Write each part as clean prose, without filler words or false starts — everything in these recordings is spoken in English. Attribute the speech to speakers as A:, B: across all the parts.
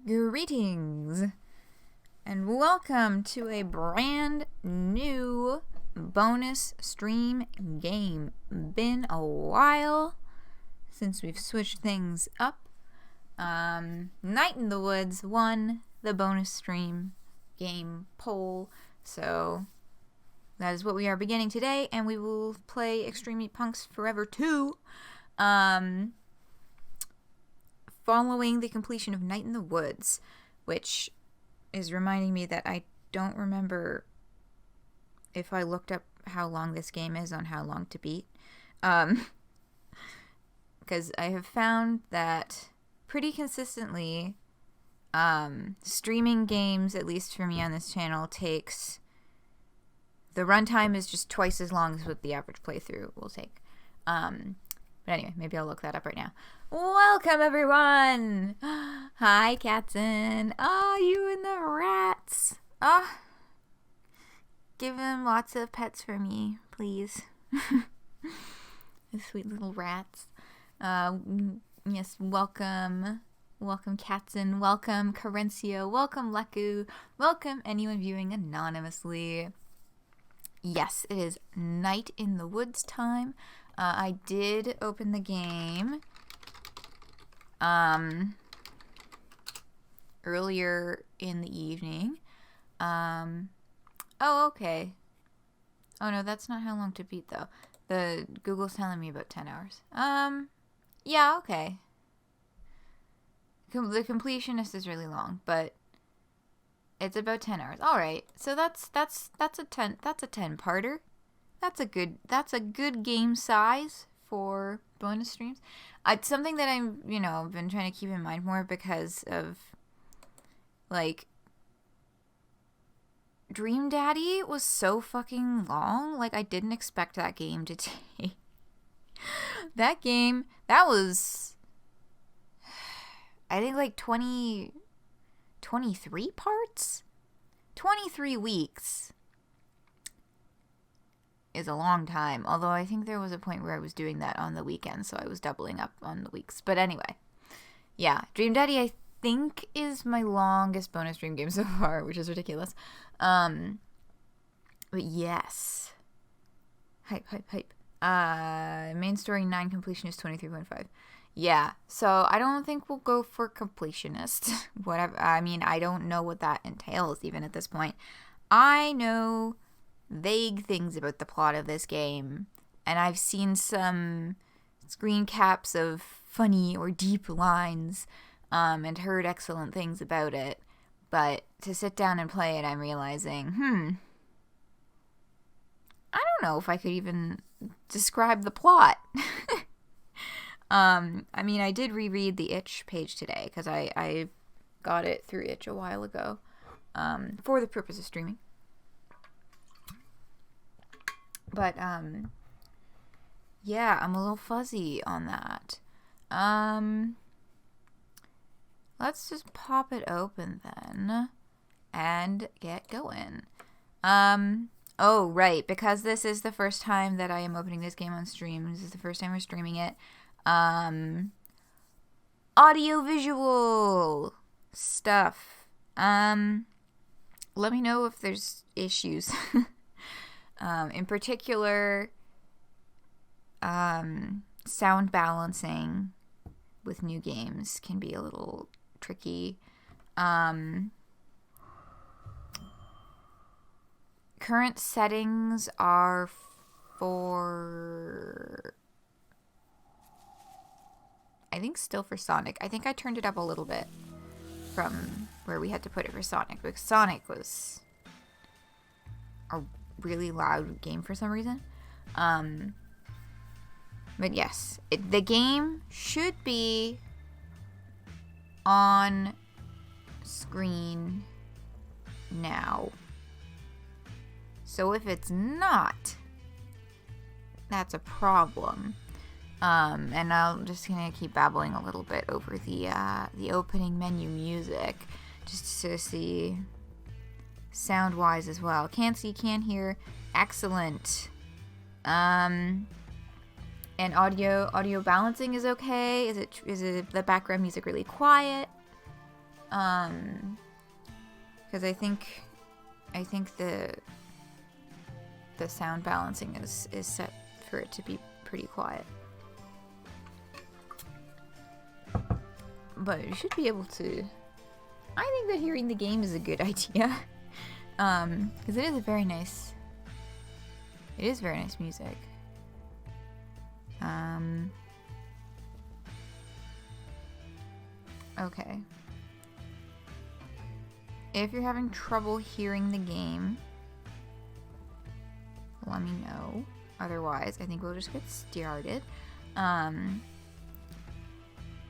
A: Greetings and welcome to a brand new bonus stream game. Been a while since we've switched things up. Night in the Woods won the bonus stream game poll, so that is what we are beginning today, and we will play Extreme Meat Punks Forever 2. Following the completion of Night in the Woods, which is reminding me that I don't remember if I looked up how long this game is on how long to beat. Because I have found that pretty consistently, streaming games, at least for me on this channel, takes... The runtime is just twice as long as what the average playthrough will take. But anyway, maybe I'll look that up right now. Welcome, everyone! Hi, Katzen. Oh, you and the rats. Oh, give them lots of pets for me, please. The sweet little rats. Yes, welcome. Welcome, Katzen. Welcome, Carencio. Welcome, Leku. Welcome, anyone viewing anonymously. Yes, it is Night in the Woods time. I did open the game earlier in the evening. Oh, okay. Oh, no, that's not how long to beat, though. The Google's telling me about 10 hours. Yeah, okay. The completionist is really long, but it's about 10 hours. All right. So that's a 10-parter. That's a good game size for bonus streams. It's something that I'm, been trying to keep in mind more because of, like, Dream Daddy was so fucking long. Like, I didn't expect that game to take. That game, that was, I think, like 23 parts? 23 weeks. Is a long time, although I think there was a point where I was doing that on the weekends, so I was doubling up on the weeks. But anyway, yeah, Dream Daddy I think is my longest bonus stream game so far, which is ridiculous. But yes, hype. Main story 9, completion is 23.5. Yeah, so I don't think we'll go for completionist. Whatever. I mean, I don't know what that entails even at this point. I know vague things about the plot of this game, and I've seen some screen caps of funny or deep lines, and heard excellent things about it, but to sit down and play it, I'm realizing, I don't know if I could even describe the plot. I mean, I did reread the Itch page today, because I got it through Itch a while ago, for the purpose of streaming. But, yeah, I'm a little fuzzy on that. Let's just pop it open then and get going. Oh, right, because this is the first time that I am opening this game on stream. This is the first time we're streaming it. Audio-visual stuff. Let me know if there's issues. In particular, sound balancing with new games can be a little tricky. Current settings are for, I think still for Sonic. I think I turned it up a little bit from where we had to put it for Sonic, because Sonic was a really loud game for some reason. But yes, the game should be on screen now. So if it's not, that's a problem. And I'm just gonna keep babbling a little bit over the opening menu music, just to see sound-wise as well. Can't see, can't hear. Excellent. And audio balancing is okay. Is it the background music really quiet? Because I think the sound balancing is set for it to be pretty quiet. But you should be able to. I think that hearing the game is a good idea. Because it is very nice music. Okay. If you're having trouble hearing the game, let me know. Otherwise, I think we'll just get started.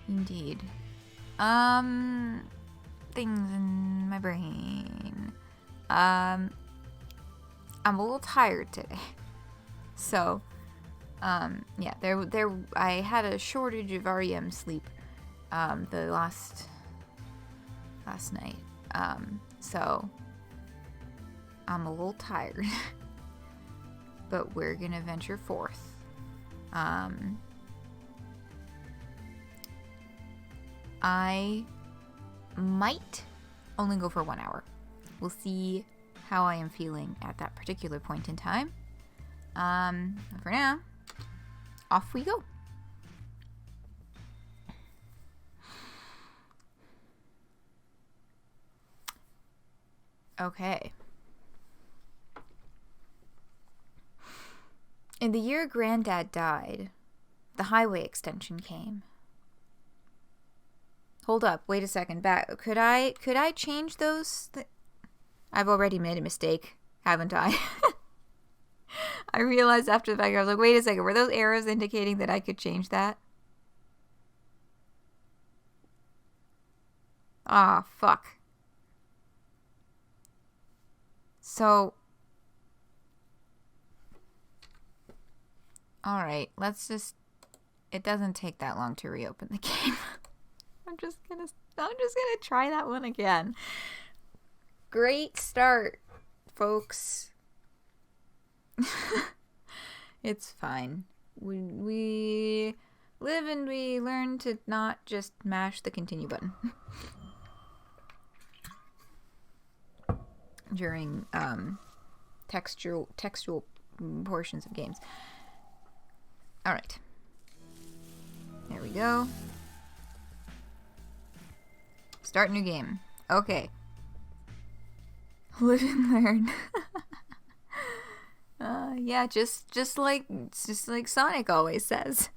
A: Indeed. Things in my brain. I'm a little tired today. So, yeah, I had a shortage of REM sleep, the last night. So I'm a little tired, but we're gonna venture forth. I might only go for 1 hour. We'll see how I am feeling at that particular point in time. For now, off we go. Okay. In the year Granddad died, the highway extension came. Hold up, wait a second. Back. Could I change those? I've already made a mistake, haven't I? I realized after the fact, I was like, wait a second, were those arrows indicating that I could change that? Ah, fuck. So, alright, let's just, it doesn't take that long to reopen the game. I'm just gonna try that one again. Great start, folks. It's fine. We live and we learn to not just mash the continue button. During textual portions of games. Alright. There we go. Start new game. Okay. Live and learn. Yeah, just like Sonic always says.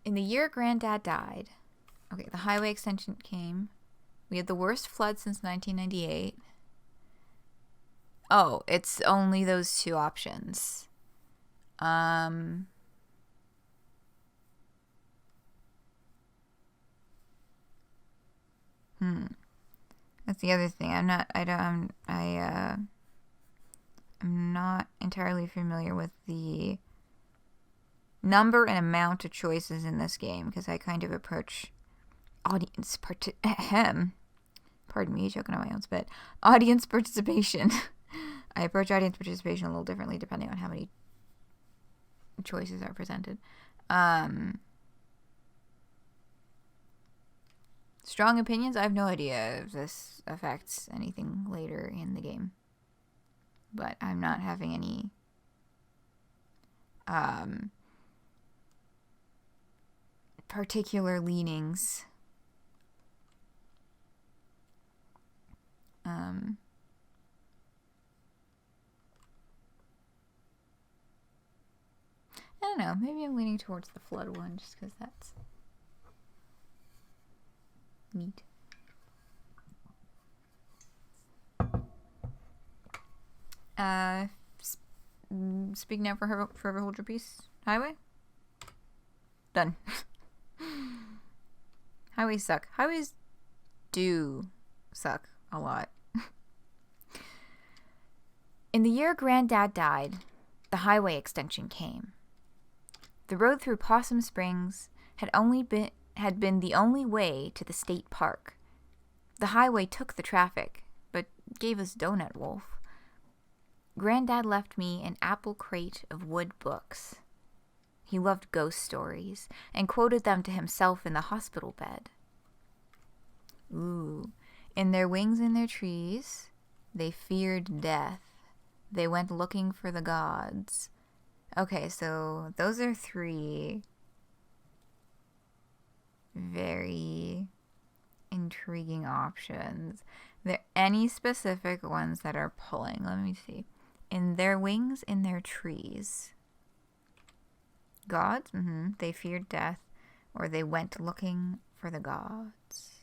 A: In the year Granddad died, okay, the highway extension came. We had the worst flood since 1998. Oh, it's only those two options. That's the other thing. I'm not entirely familiar with the number and amount of choices in this game because I kind of approach audience pardon me, choking on my own spit. Audience participation. I approach audience participation a little differently depending on how many choices are presented. Strong opinions? I have no idea if this affects anything later in the game. But I'm not having any particular leanings. I don't know. Maybe I'm leaning towards the flood one just because that's neat. Speak now, forever hold your peace. Highway? Done. Highways suck. Highways do suck a lot. In the year Granddad died, the highway extension came. The road through Possum Springs had been the only way to the state park. The highway took the traffic, but gave us Donut Wolf. Granddad left me an apple crate of wood books. He loved ghost stories and quoted them to himself in the hospital bed. Ooh. In their wings in their trees, they feared death. They went looking for the gods. Okay, so those are 3 very intriguing options. Are there any specific ones that are pulling? Let me see. In their wings, in their trees. Gods? They feared death, or they went looking for the gods.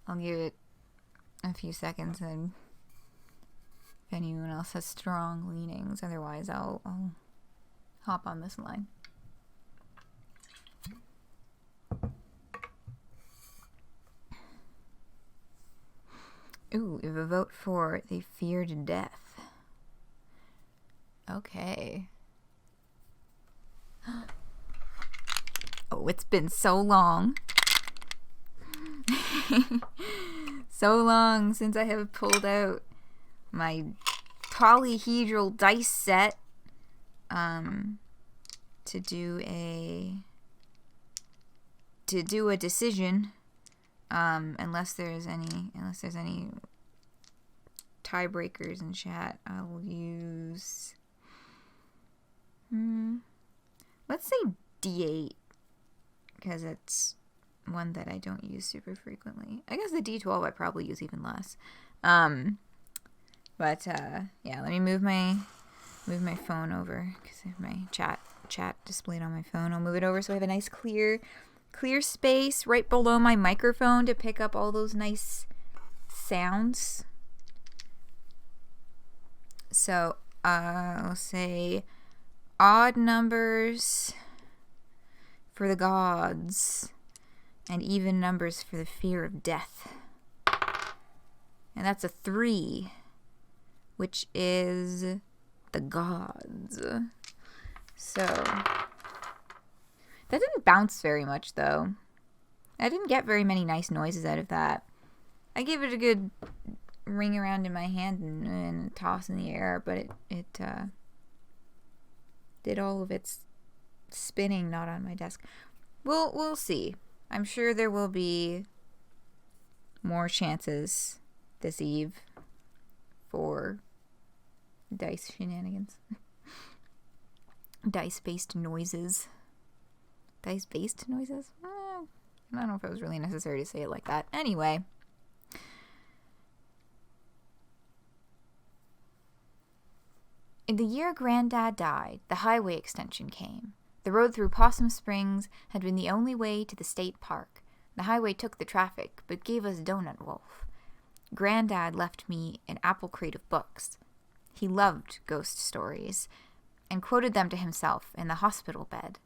A: I'll give it a few seconds, and if anyone else has strong leanings, otherwise I'll hop on this line. Ooh, if a vote for they feared death. Okay. Oh, it's been so long. So long since I have pulled out my polyhedral dice set to do a decision, unless there's any tiebreakers in chat. I will use let's say D8, because it's one that I don't use super frequently. I guess the D12 I probably use even less. But yeah, let me move my phone over, because I have my chat displayed on my phone. I'll move it over so I have a nice clear space right below my microphone to pick up all those nice sounds. So I'll say odd numbers for the gods and even numbers for the fear of death. And that's a 3, which is the gods. So that didn't bounce very much, though. I didn't get very many nice noises out of that. I gave it a good ring around in my hand and a toss in the air, but it did all of its spinning not on my desk. We'll see. I'm sure there will be more chances this eve for dice shenanigans. Dice-based noises. Dice-based noises? I don't know if it was really necessary to say it like that. Anyway. In the year Granddad died, the highway extension came. The road through Possum Springs had been the only way to the state park. The highway took the traffic, but gave us Donut Wolf. Granddad left me an apple crate of books. He loved ghost stories, and quoted them to himself in the hospital bed.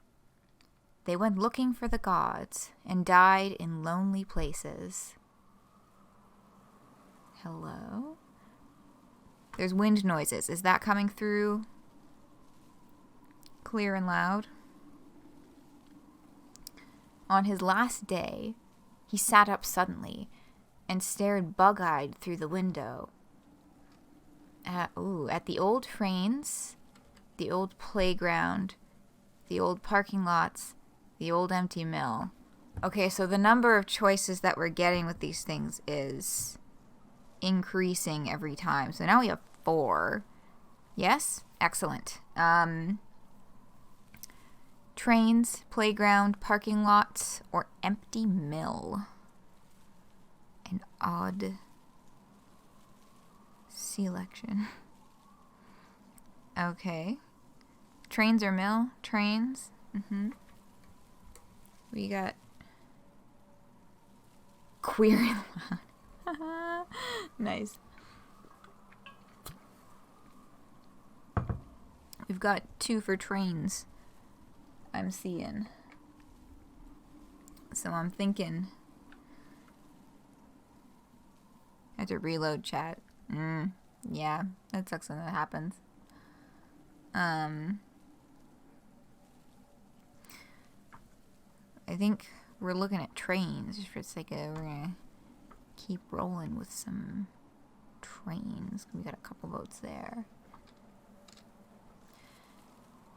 A: They went looking for the gods, and died in lonely places. Hello? There's wind noises. Is that coming through clear and loud? On his last day, he sat up suddenly and stared bug-eyed through the window at the old trains, the old playground, the old parking lots, the old empty mill. Okay, so the number of choices that we're getting with these things is increasing every time. So now we have 4. Yes? Excellent. Trains, playground, parking lots, or empty mill. An odd selection. Okay. Trains or mill? Trains. We got queer and loud. Nice. We've got 2 for trains, I'm seeing. So I'm thinking. I have to reload chat. Yeah, that sucks when that happens. I think we're looking at trains just for the sake of, we're gonna keep rolling with some trains. We got a couple boats there.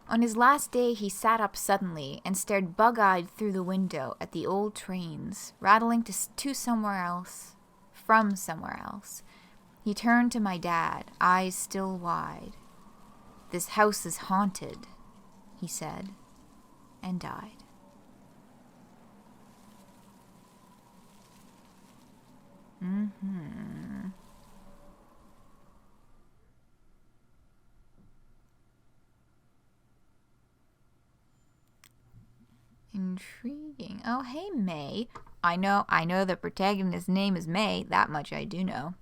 A: On his last day, he sat up suddenly and stared bug-eyed through the window at the old trains, rattling to somewhere else, from somewhere else. He turned to my dad, eyes still wide. "This house is haunted," he said, and died. Intriguing. Oh, hey, May. I know the protagonist's name is May. That much I do know.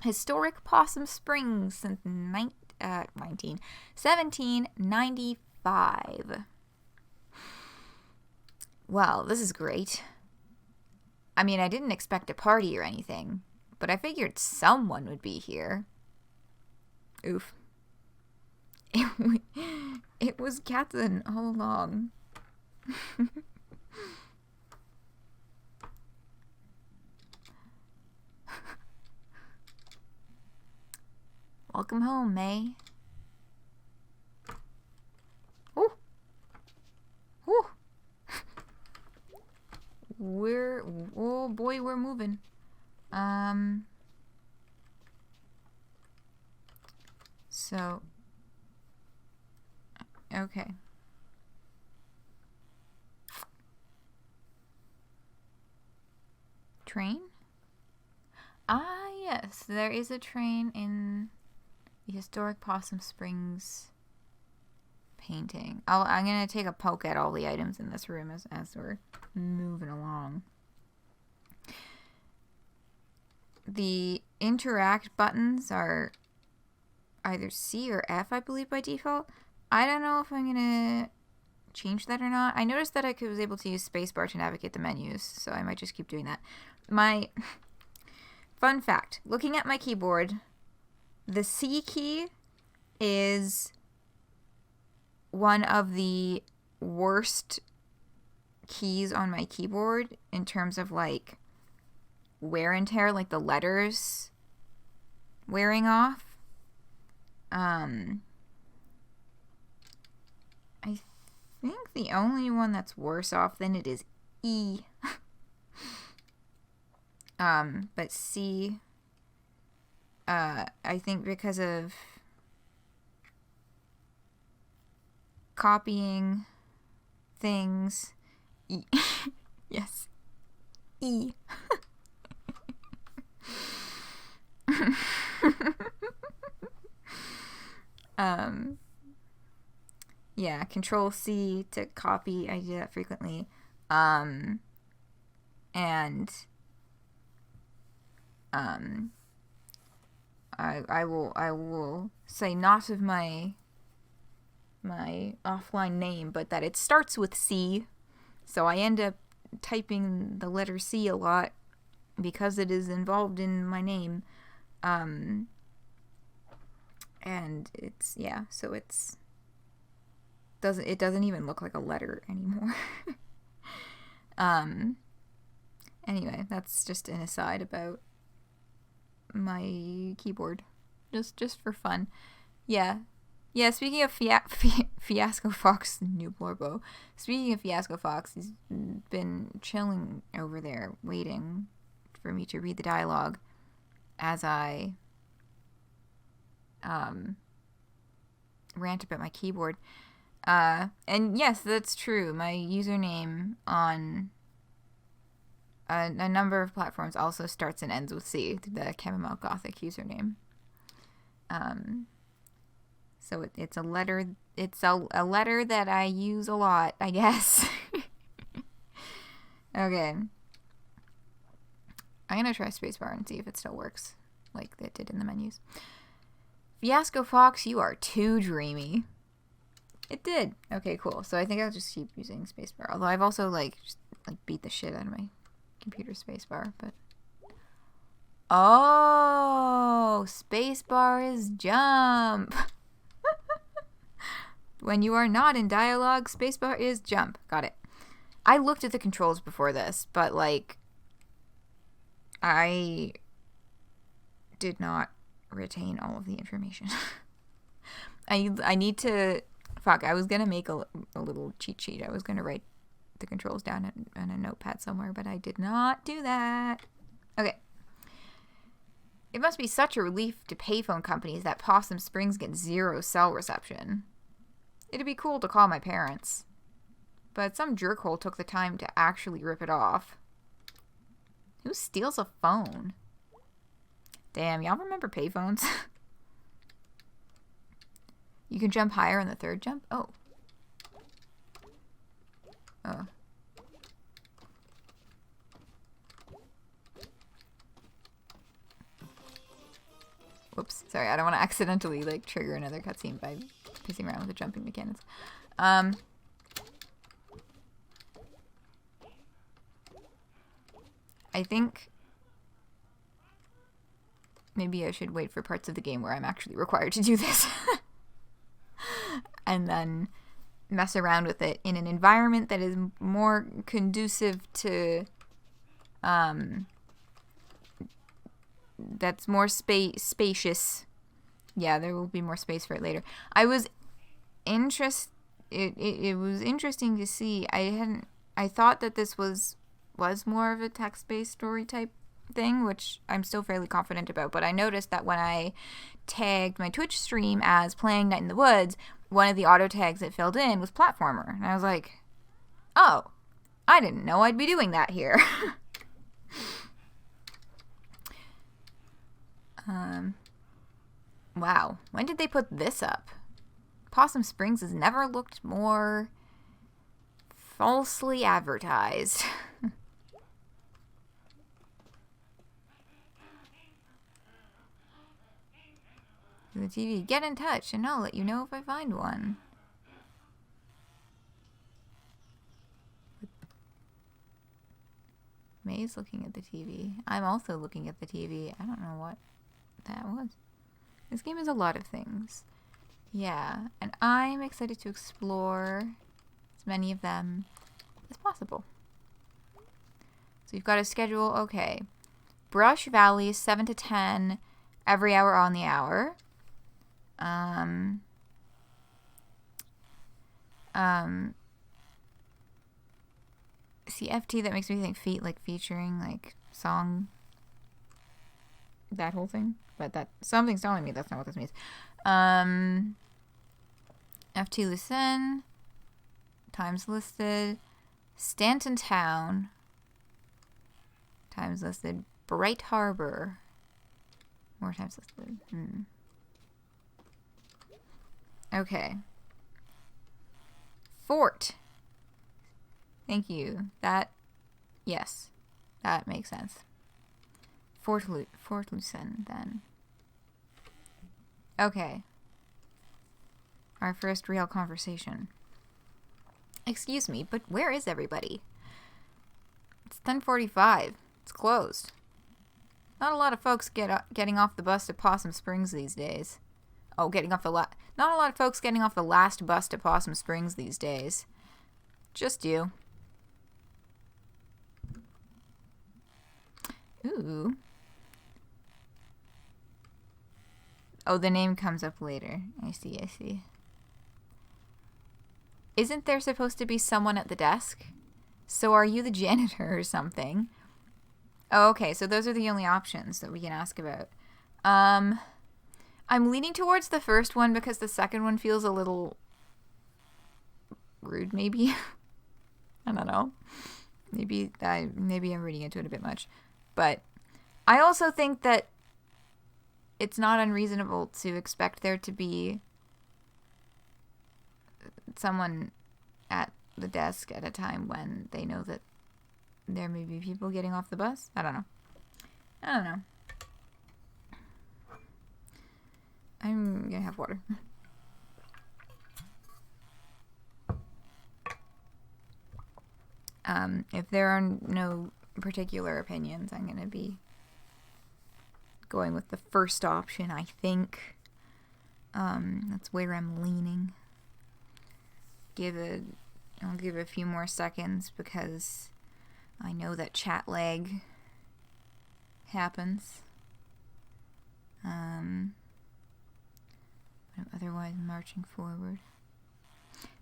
A: Historic Possum Springs since 1795. Well, this is great. I mean, I didn't expect a party or anything, but I figured someone would be here. Oof. It was Katzen all along. Welcome home, May. Ooh. Ooh. Oh boy, we're moving. So, okay. Train? Ah, yes, there is a train in the historic Possum Springs painting. I'm gonna take a poke at all the items in this room as we're moving along. The interact buttons are either C or F, I believe, by default. I don't know if I'm gonna change that or not. I noticed that I was able to use spacebar to navigate the menus, so I might just keep doing that. My fun fact, looking at my keyboard, the C key is one of the worst keys on my keyboard in terms of like wear and tear, like the letters wearing off. I think the only one that's worse off than it is E. But C, I think because of copying things. E. Yes. E. Yeah, Control C to copy. I do that frequently. And I will say not of my offline name, but that it starts with C. So I end up typing the letter C a lot because it is involved in my name. And it's, yeah, so it doesn't even look like a letter anymore. Anyway, that's just an aside about my keyboard, just for fun. Yeah, speaking of Fiasco Fox, New Blorbo. Speaking of Fiasco Fox, he's been chilling over there, waiting for me to read the dialogue as I rant about my keyboard. And yes, that's true. My username on a number of platforms also starts and ends with C, the chamomileGothic username. So it's a letter. It's a letter that I use a lot, I guess. Okay. I'm gonna try spacebar and see if it still works like it did in the menus. Fiasco Fox, you are too dreamy. It did. Okay, cool. So I think I'll just keep using spacebar. Although I've also just beat the shit out of my computer spacebar, but oh, spacebar is jump. When you are not in dialogue, spacebar is jump. Got it. I looked at the controls before this, but I did not retain all of the information. I need to... Fuck, I was going to make a little cheat sheet. I was going to write the controls down on a notepad somewhere, but I did not do that. Okay. It must be such a relief to payphone companies that Possum Springs gets 0 cell reception. It'd be cool to call my parents. But some jerkhole took the time to actually rip it off. Who steals a phone? Damn, y'all remember payphones? You can jump higher on the 3rd jump? Oh. Oh. Whoops. Sorry, I don't want to accidentally, like, trigger another cutscene by pissing around with the jumping mechanics. I think maybe I should wait for parts of the game where I'm actually required to do this. And then mess around with it in an environment that is more conducive to, that's more spacious. Yeah, there will be more space for it later. I was it was interesting to see. I thought that this was more of a text-based story type thing, which I'm still fairly confident about, but I noticed that when I tagged my Twitch stream as playing Night in the Woods, one of the auto tags it filled in was platformer, and I was like, oh, I didn't know I'd be doing that here. Wow, when did they put this up? Possum Springs has never looked more falsely advertised. The TV, get in touch and I'll let you know if I find one. May's looking at the TV. I'm also looking at the TV. I don't know what that was. This game is a lot of things. Yeah, and I'm excited to explore as many of them as possible. So you've got a schedule, okay. Brush Valley, 7 to 10, every hour on the hour. CFT, that makes me think feet, like featuring, like song, that whole thing. But that something's telling me that's not what this means. FT Lucerne, times listed. Stanton Town, times listed. Bright Harbor, more times listed. Okay. Fort. Thank you. That, yes, that makes sense. Fort Lucerne, then. Okay. Our first real conversation. Excuse me, but where is everybody? It's 10:45. It's closed. Not a lot of folks getting off the bus to Possum Springs these days. Oh, not a lot of folks getting off the last bus to Possum Springs these days. Just you. Ooh. Oh, the name comes up later. I see. Isn't there supposed to be someone at the desk? So are you the janitor or something? Oh, okay, so those are the only options that we can ask about. I'm leaning towards the first one because the second one feels a little rude, maybe. I don't know. Maybe I'm reading into it a bit much. But I also think that it's not unreasonable to expect there to be someone at the desk at a time when they know that there may be people getting off the bus. I don't know. I'm gonna have water. If there are no particular opinions, I'm gonna be going with the first option, I think. That's where I'm leaning. I'll give a few more seconds because I know that chat lag happens. I'm otherwise marching forward.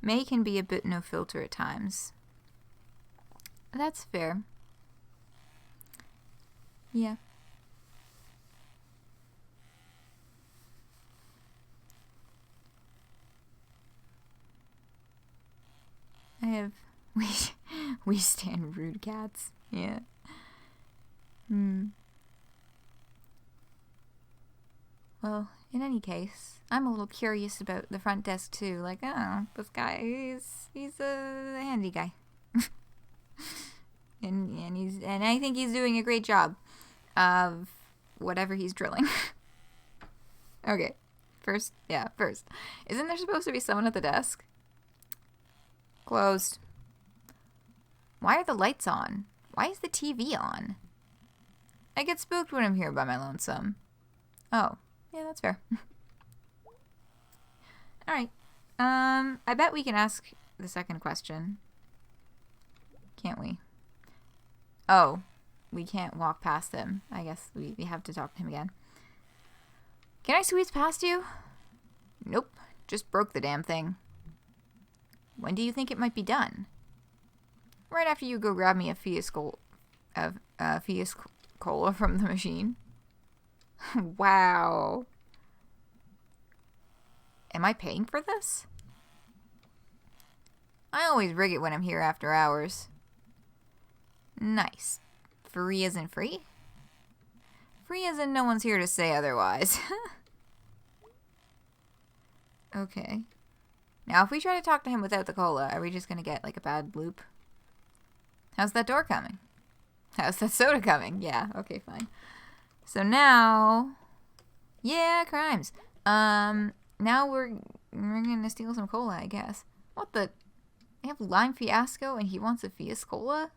A: May can be a bit no filter at times. That's fair. Yeah. I have... We stand rude cats. Yeah. Well, in any case, I'm a little curious about the front desk too. Like, oh, this guy, he's a handy guy. and I think he's doing a great job of whatever he's drilling. Okay. First. Isn't there supposed to be someone at the desk? Closed. Why are the lights on? Why is the TV on? I get spooked when I'm here by my lonesome. Oh, yeah, that's fair. Alright. I bet we can ask the second question. Can't we? Oh, we can't walk past him. I guess we have to talk to him again. Can I squeeze past you? Nope. Just broke the damn thing. When do you think it might be done? Right after you go grab me a Fiat Cola from the machine. Wow. Am I paying for this? I always rig it when I'm here after hours. Nice. Free as in free? Free as in no one's here to say otherwise. Okay. Now, if we try to talk to him without the cola, are we just gonna get, like, a bad loop? How's that door coming? How's that soda coming? Yeah, okay, fine. So now... Yeah, crimes. Now we're gonna steal some cola, I guess. What the... They have lime fiasco and he wants a Fiat Cola?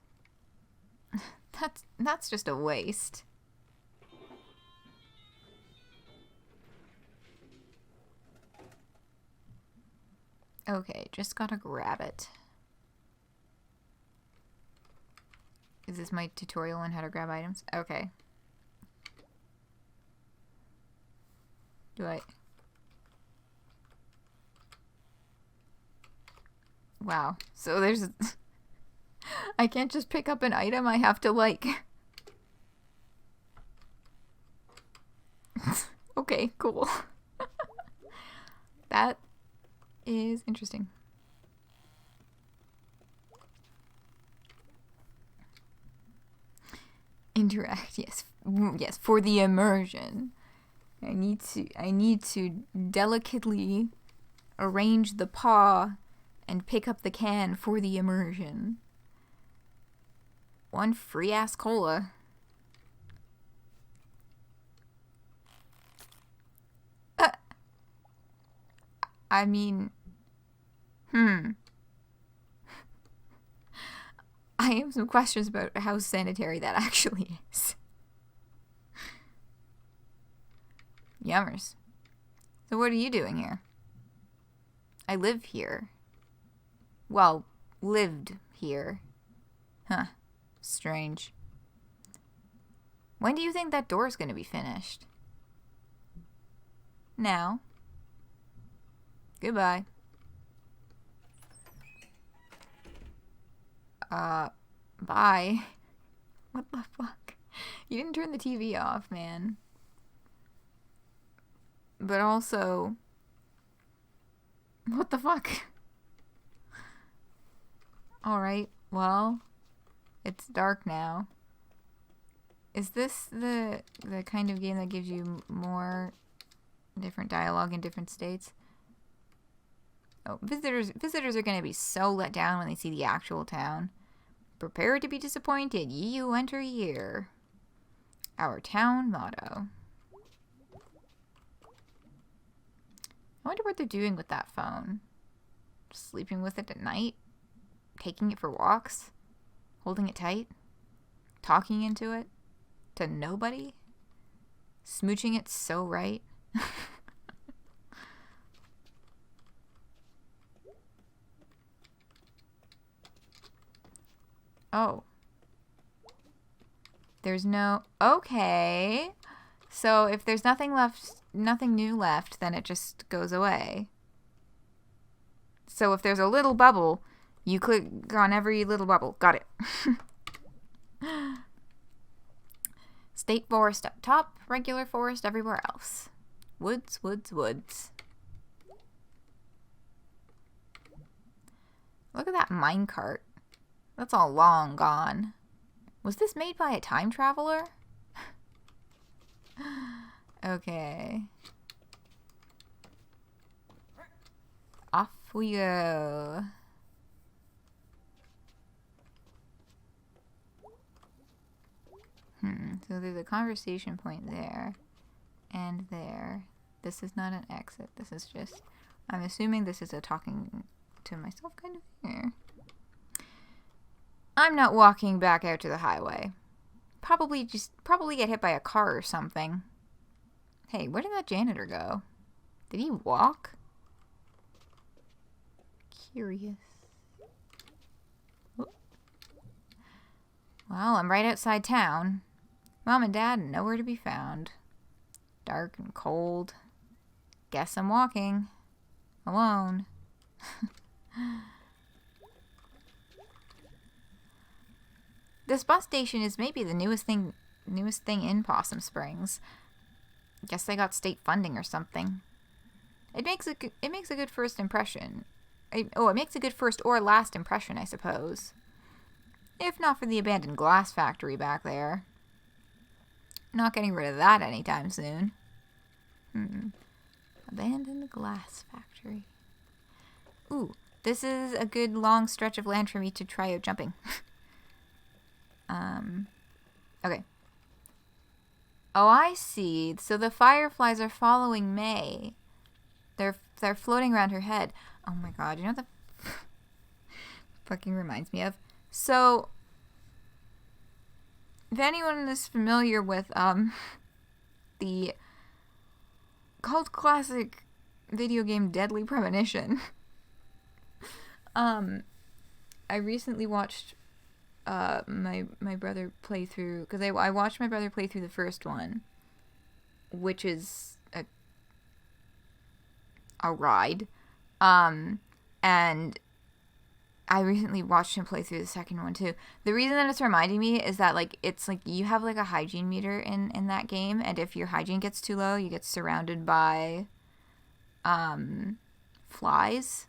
A: That's just a waste. Okay, just gotta grab it. Is this my tutorial on how to grab items? Okay. Do I... Wow. So there's... I can't just pick up an item, I have to, like... Okay, cool. That is interesting. Interact, yes. Yes, for the immersion. I need to delicately arrange the paw and pick up the can for the immersion. One free ass cola. I mean, I have some questions about how sanitary that actually is. Yummers. So what are you doing here? I live here. Well, lived here. Huh. Strange. When do you think that door's gonna be finished? Now. Goodbye. Bye. What the fuck? You didn't turn the TV off, man. But also... What the fuck? Alright, well... It's dark now. Is this the kind of game that gives you more different dialogue in different states? Oh, visitors are going to be so let down when they see the actual town. Prepare to be disappointed, ye who enter here. Our town motto. I wonder what they're doing with that phone. Sleeping with it at night? Taking it for walks? Holding it tight? Talking into it? To nobody? Smooching it so right? Oh. There's no... Okay. So if there's nothing left, nothing new left, then it just goes away. So if there's a little bubble, you click on every little bubble. Got it. State forest up top, regular forest everywhere else. Woods, woods, woods. Look at that minecart. That's all long gone. Was this made by a time traveler? Okay. Off we go. So there's a conversation point there. And there. This is not an exit. This is just... I'm assuming this is a talking to myself kind of thing. I'm not walking back out to the highway. Probably get hit by a car or something. Hey, where did that janitor go? Did he walk? Curious. Well, I'm right outside town. Mom and Dad nowhere to be found. Dark and cold. Guess I'm walking. Alone. This bus station is maybe the newest thing in Possum Springs. Guess they got state funding or something. It makes a good first impression. It makes a good first or last impression, I suppose. If not for the abandoned glass factory back there. Not getting rid of that anytime soon. Abandoned glass factory. Ooh, this is a good long stretch of land for me to try out jumping. Okay. Oh, I see. So the fireflies are following May. They're floating around her head. Oh my god, you know what that fucking reminds me of? So, if anyone is familiar with, the cult classic video game Deadly Premonition, I recently watched my brother play through, because I watched my brother play through the first one, which is a ride, and I recently watched him play through the second one too. The reason that it's reminding me is that it's you have a hygiene meter in that game, and if your hygiene gets too low, you get surrounded by flies,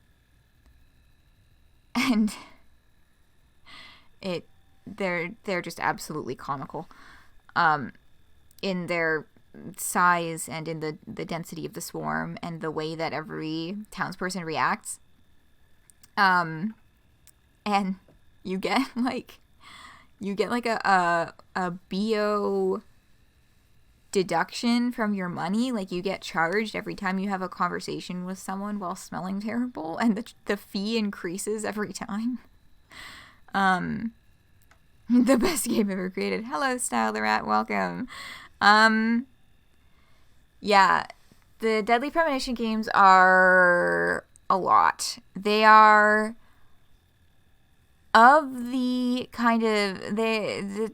A: and they're just absolutely comical in their size and in the density of the swarm and the way that every townsperson reacts. And you get a bio deduction from your money. You get charged every time you have a conversation with someone while smelling terrible, and the fee increases every time. The best game ever created. Hello, Style the Rat, welcome. Yeah, the Deadly Premonition games are a lot. They are of the kind of the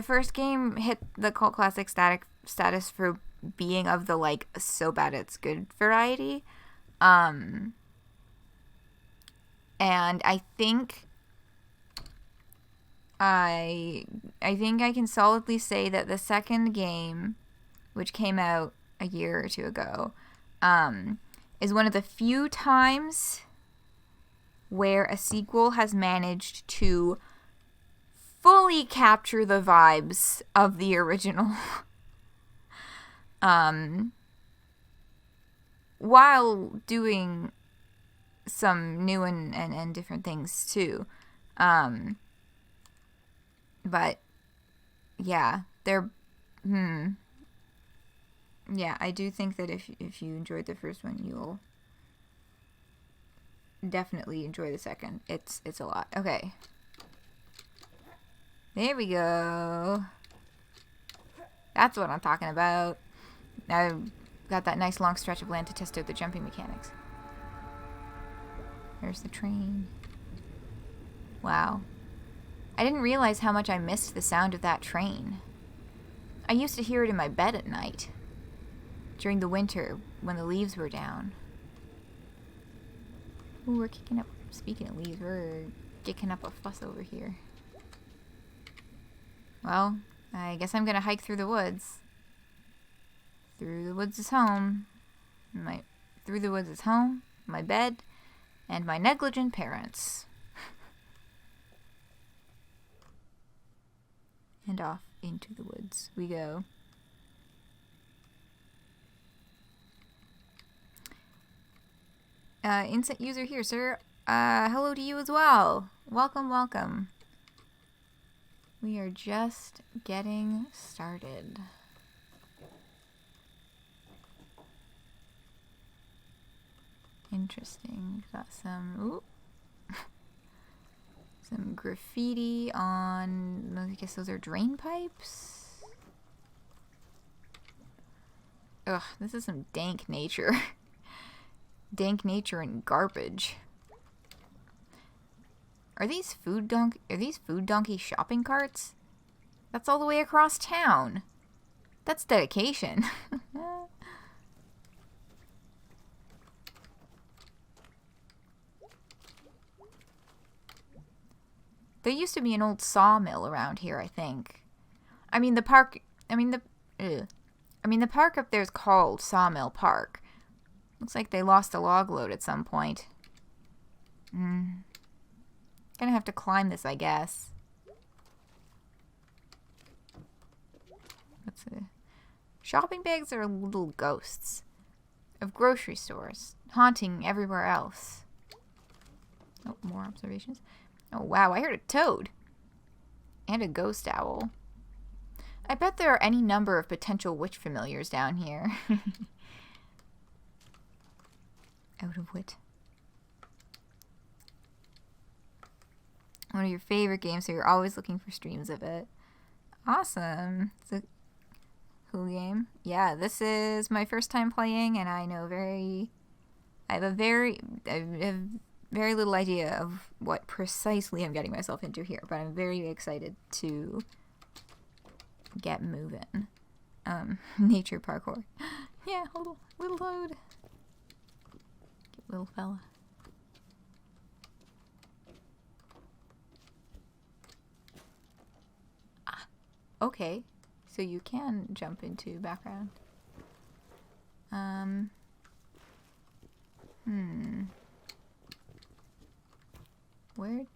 A: first game hit the cult classic status for being of the so bad it's good variety. And I think I think I can solidly say that the second game, which came out a year or two ago, is one of the few times where a sequel has managed to fully capture the vibes of the original. While doing some new and different things too. But yeah, yeah, I do think that if you enjoyed the first one, you'll definitely enjoy the second. It's a lot. Okay. There we go. That's what I'm talking about. I've got that nice long stretch of land to test out the jumping mechanics. There's the train. Wow. I didn't realize how much I missed the sound of that train. I used to hear it in my bed at night. During the winter, when the leaves were down. Ooh, we're kicking up... Speaking of leaves, we're kicking up a fuss over here. Well, I guess I'm gonna hike through the woods. Through the woods is home. Through the woods is home, my bed, and my negligent parents. And off into the woods we go. Instant user here, sir. Hello to you as well. Welcome, welcome. We are just getting started. Interesting. Got some some graffiti on, I guess those are drain pipes. Ugh, this is some dank nature. Dank nature and garbage. Are these food donkey shopping carts? That's all the way across town. That's dedication. There used to be an old sawmill around here, I think. The park up there is called Sawmill Park. Looks like they lost a log load at some point. Gonna have to climb this, I guess. What's it? Shopping bags are little ghosts of grocery stores, haunting everywhere else. Oh, more observations. Oh, wow, I heard a toad. And a ghost owl. I bet there are any number of potential witch familiars down here. Out of wit. One of your favorite games, so you're always looking for streams of it. Awesome. It's a cool game. Yeah, this is my first time playing, and I have very little idea of what precisely I'm getting myself into here, but I'm very excited to get moving. Nature parkour. Yeah, little toad. Cute little fella. Okay, so you can jump into background. Where?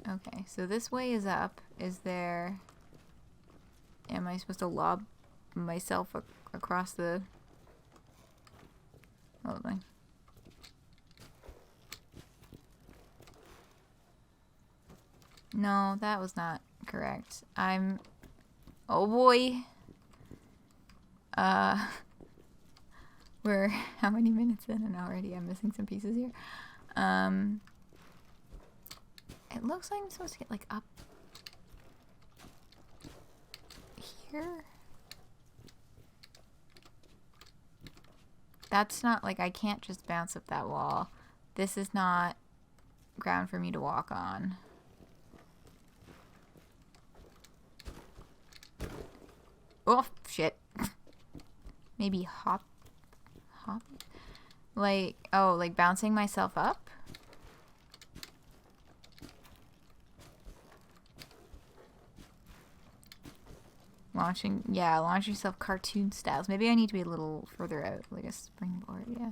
A: Okay, so this way is up. Is there... Am I supposed to lob myself across the... Oh, thing? No, that was not correct. Oh boy. We're how many minutes in and already I'm missing some pieces here. It looks like I'm supposed to get like up here. That's not like I can't just bounce up that wall. This is not ground for me to walk on. Oh, shit. Maybe hop? Like, oh, like bouncing myself up? Launch yourself cartoon styles. Maybe I need to be a little further out, like a springboard, yeah.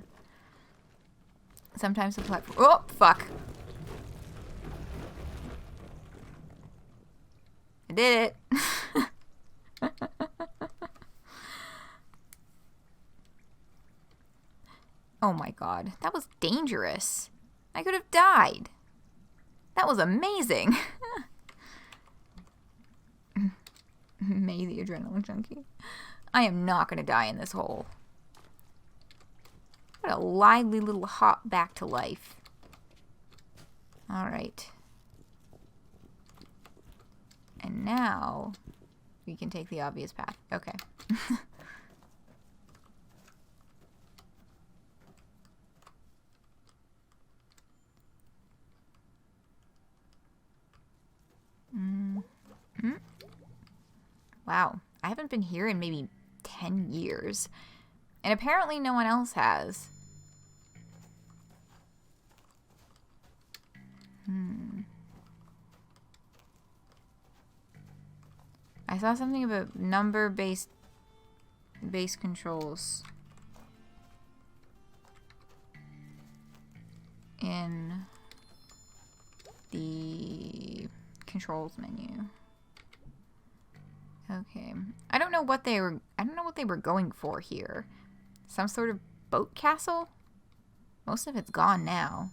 A: Sometimes the platform... Oh, fuck. I did it. Oh my god, that was dangerous. I could have died. That was amazing. May the adrenaline junkie. I am not going to die in this hole. What a lively little hop back to life. Alright. And now we can take the obvious path. Okay. Wow, I haven't been here in maybe 10 years. And apparently no one else has. I saw something about number-based base controls in the controls menu. Okay. I don't know what they were going for here. Some sort of boat castle? Most of it's gone now.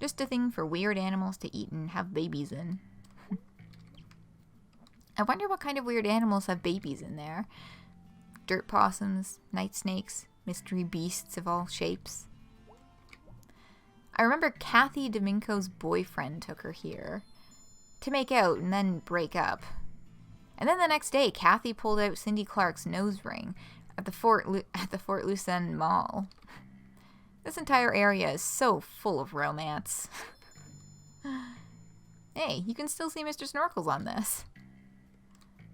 A: Just a thing for weird animals to eat and have babies in. I wonder what kind of weird animals have babies in there. Dirt possums, night snakes, mystery beasts of all shapes. I remember Kathy Dominko's boyfriend took her here to make out and then break up. And then the next day, Kathy pulled out Cindy Clark's nose ring at the Fort Lucerne Mall. This entire area is so full of romance. Hey, you can still see Mr. Snorkels on this.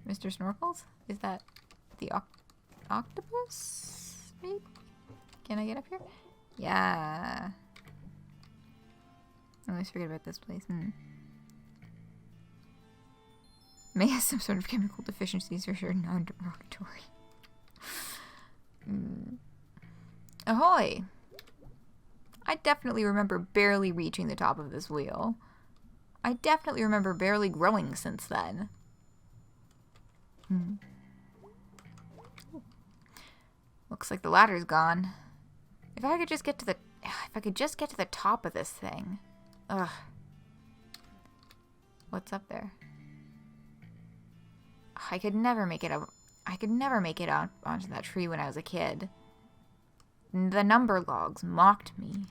A: Mr. Snorkels? Is that the octopus? Maybe? Can I get up here? Yeah. I always forget about this place. May have some sort of chemical deficiencies for sure. Non-derogatory. Ahoy! I definitely remember barely reaching the top of this wheel. I definitely remember barely growing since then. Looks like the ladder's gone. If I could just get to the top of this thing. Ugh. What's up there? I could never make it up. I could never make it out onto that tree when I was a kid. The number logs mocked me.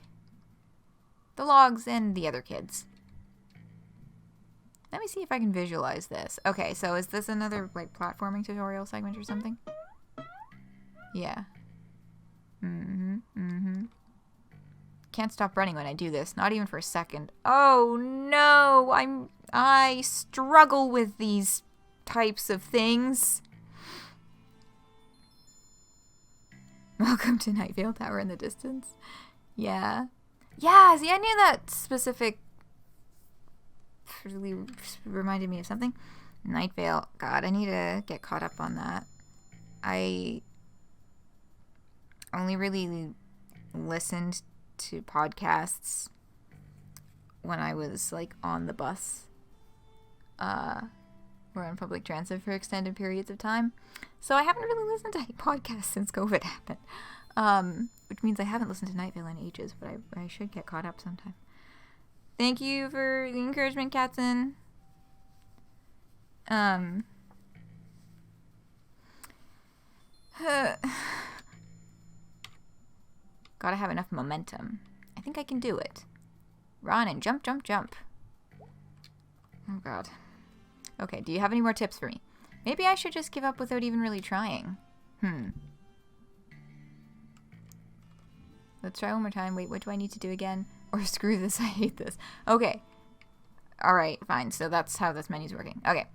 A: The logs and the other kids. Let me see if I can visualize this. Okay, so is this another, like, platforming tutorial segment or something? Yeah. Can't stop running when I do this, not even for a second. Oh no! I struggle with these types of things. Welcome to Night Vale Tower in the distance. Yeah. Yeah, see, I knew that specific really reminded me of something. Night Vale. God, I need to get caught up on that. I only really listened to podcasts when I was, like, on the bus. Or on public transit for extended periods of time. So I haven't really listened to any podcasts since COVID happened. Which means I haven't listened to Night Vale in ages, but I should get caught up sometime. Thank you for the encouragement, Katzen. Gotta have enough momentum. I think I can do it. Run and jump, jump, jump. Oh god. Okay, do you have any more tips for me? Maybe I should just give up without even really trying. Let's try one more time. Wait, what do I need to do again? Or screw this, I hate this. Okay. Alright, fine. So that's how this menu's working. Okay.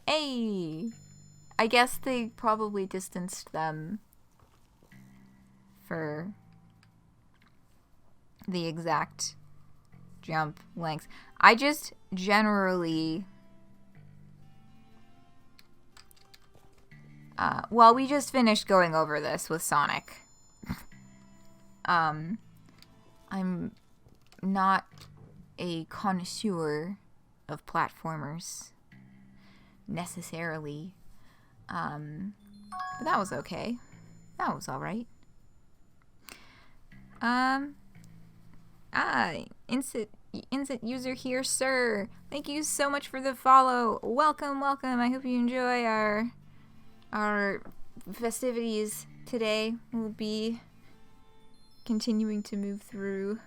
A: Hey! I guess they probably distanced them for the exact jump length. I just generally... well, we just finished going over this with Sonic. I'm not a connoisseur of platformers, necessarily. But that was okay. That was alright. Instant user here, sir. Thank you so much for the follow. Welcome, welcome. I hope you enjoy our festivities today. We'll be continuing to move through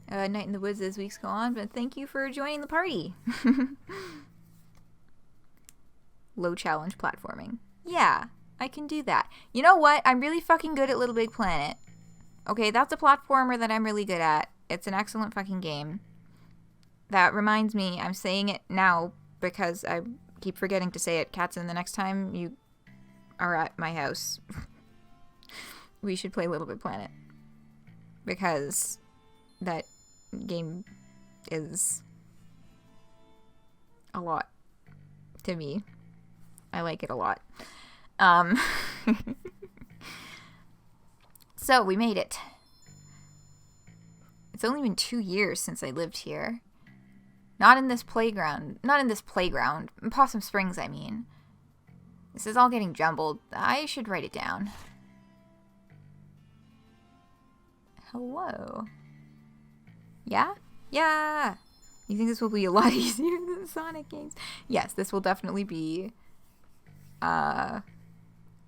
A: Night in the Woods as weeks go on, but thank you for joining the party. Low challenge platforming. Yeah, I can do that. You know what? I'm really fucking good at Little Big Planet. Okay, that's a platformer that I'm really good at. It's an excellent fucking game. that reminds me, I'm saying it now because I keep forgetting to say it. Katzen, the next time you are at my house, we should play Little Big Planet. Because that game is a lot to me. I like it a lot. So we made it. It's only been 2 years since I lived here. Not in this playground. In Possum Springs, I mean. This is all getting jumbled. I should write it down. Hello. Yeah? Yeah! You think this will be a lot easier than Sonic games? Yes, this will definitely be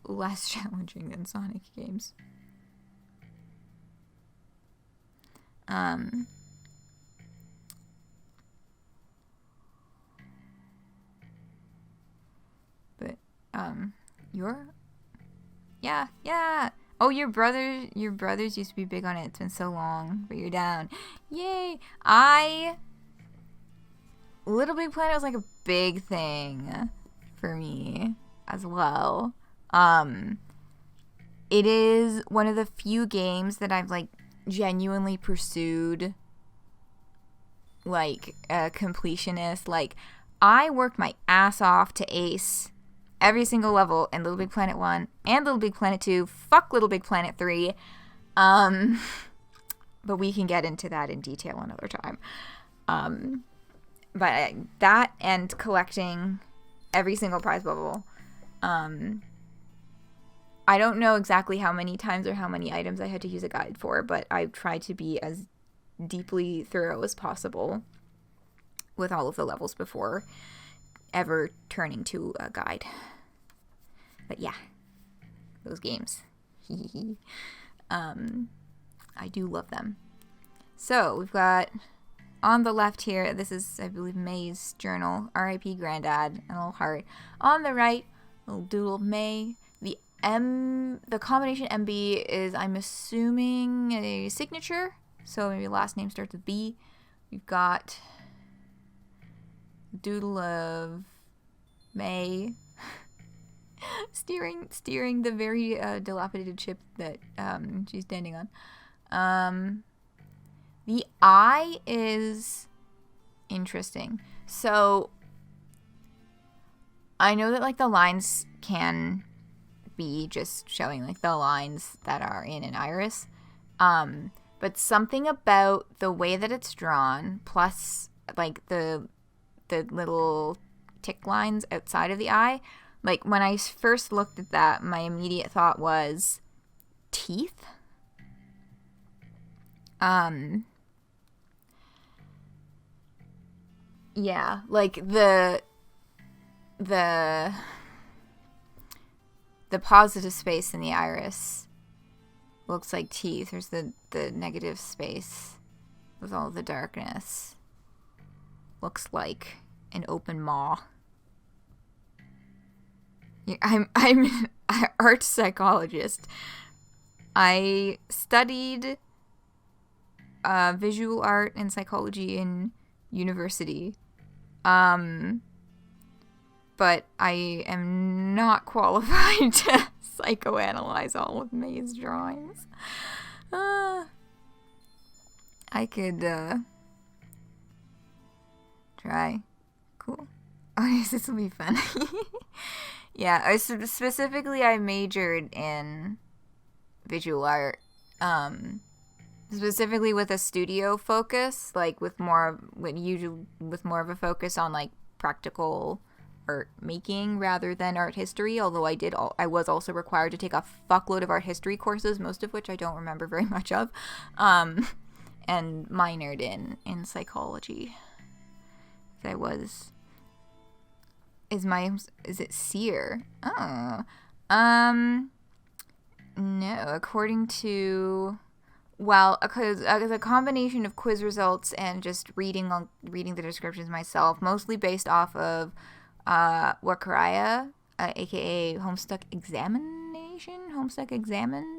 A: less challenging than Sonic games. But yeah. Oh, your brothers used to be big on it. It's been so long, but you're down. Yay! Little Big Planet was like a big thing for me as well. It is one of the few games that I've like genuinely pursued like a completionist. Like, I worked my ass off to ace every single level in Little Big Planet 1 and Little Big Planet 2. Fuck Little Big Planet 3. But we can get into that in detail another time. But that and collecting every single prize bubble. I don't know exactly how many times or how many items I had to use a guide for, but I tried to be as deeply thorough as possible with all of the levels before ever turning to a guide. But yeah, those games. I do love them. So we've got on the left here, this is, I believe, May's journal, R.I.P. Granddad, and a little heart. On the right, a little doodle of May. The combination MB is, I'm assuming, a signature. So maybe last name starts with B. We've got doodle of May steering the very dilapidated ship that she's standing on. The eye is interesting. So I know that like the lines can be just showing like the lines that are in an iris, but something about the way that it's drawn, plus like the little tick lines outside of the eye, like when I first looked at that, my immediate thought was teeth. Yeah, like the positive space in the iris looks like teeth. There's the negative space with all the darkness. Looks like an open maw. I'm an art psychologist. I studied visual art and psychology in university. But I am not qualified to psychoanalyze all of May's drawings. I could try. Cool. Oh, yes, this will be fun. Yeah, specifically I majored in visual art. Specifically with a studio focus, like with more of a focus on like practical art making rather than art history, although I was also required to take a fuckload of art history courses, most of which I don't remember very much of, and minored in psychology. Is it seer? Oh. No, according to, well, because a combination of quiz results and just reading the descriptions myself, mostly based off of Wakaraya, aka Homestuck Examined,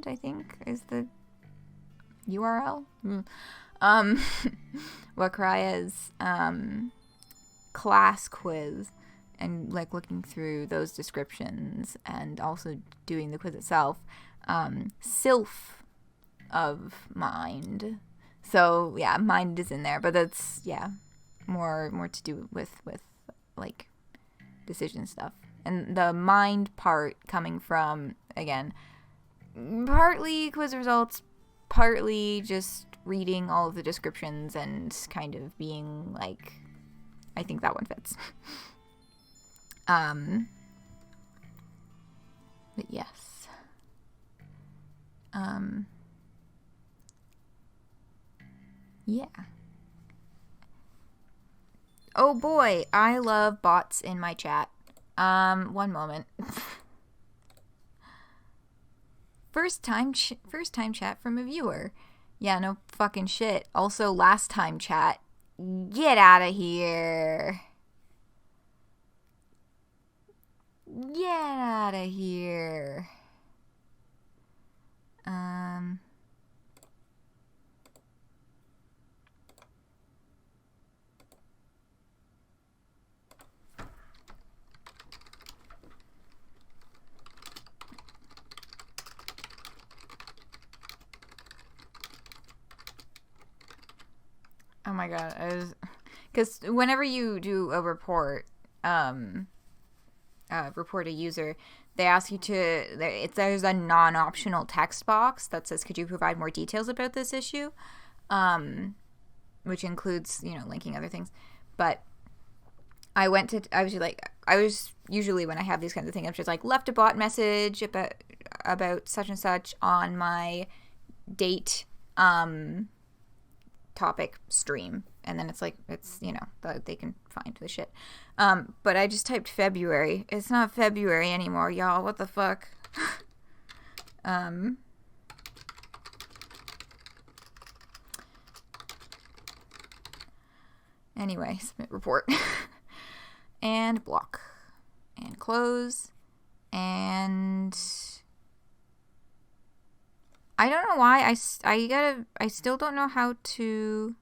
A: I think is the URL. Wakraya's class quiz, and like looking through those descriptions and also doing the quiz itself. Sylph of mind. So yeah, mind is in there, but that's more to do with like decision stuff. And the mind part coming from, again, partly quiz results, partly just reading all of the descriptions and kind of being like, I think that one fits. But yes. Yeah. Oh boy, I love bots in my chat. One moment. First time chat from a viewer. Yeah, no fucking shit. Also, last time chat. Get out of here. Get out of here. Oh my god, because whenever you do a report, report a user, they ask you to, there's a non-optional text box that says, could you provide more details about this issue? Which includes, linking other things. But I was usually, when I have these kinds of things, I'm just like, left a bot message about such and such on my date, topic stream, and then it's they can find the shit. But I just typed February. It's not February anymore, y'all. What the fuck? Anyway, submit report. And block. And close. And I don't know why. I still don't know how to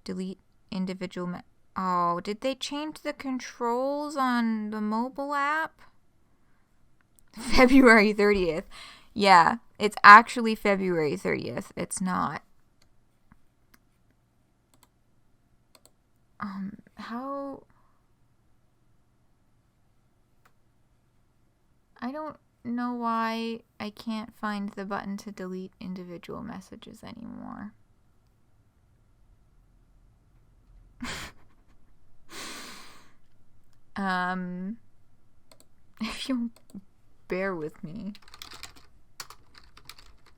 A: delete individual. Oh, did they change the controls on the mobile app? February 30th. Yeah, it's actually February 30th. It's not. How? I don't know why I can't find the button to delete individual messages anymore. If you'll bear with me,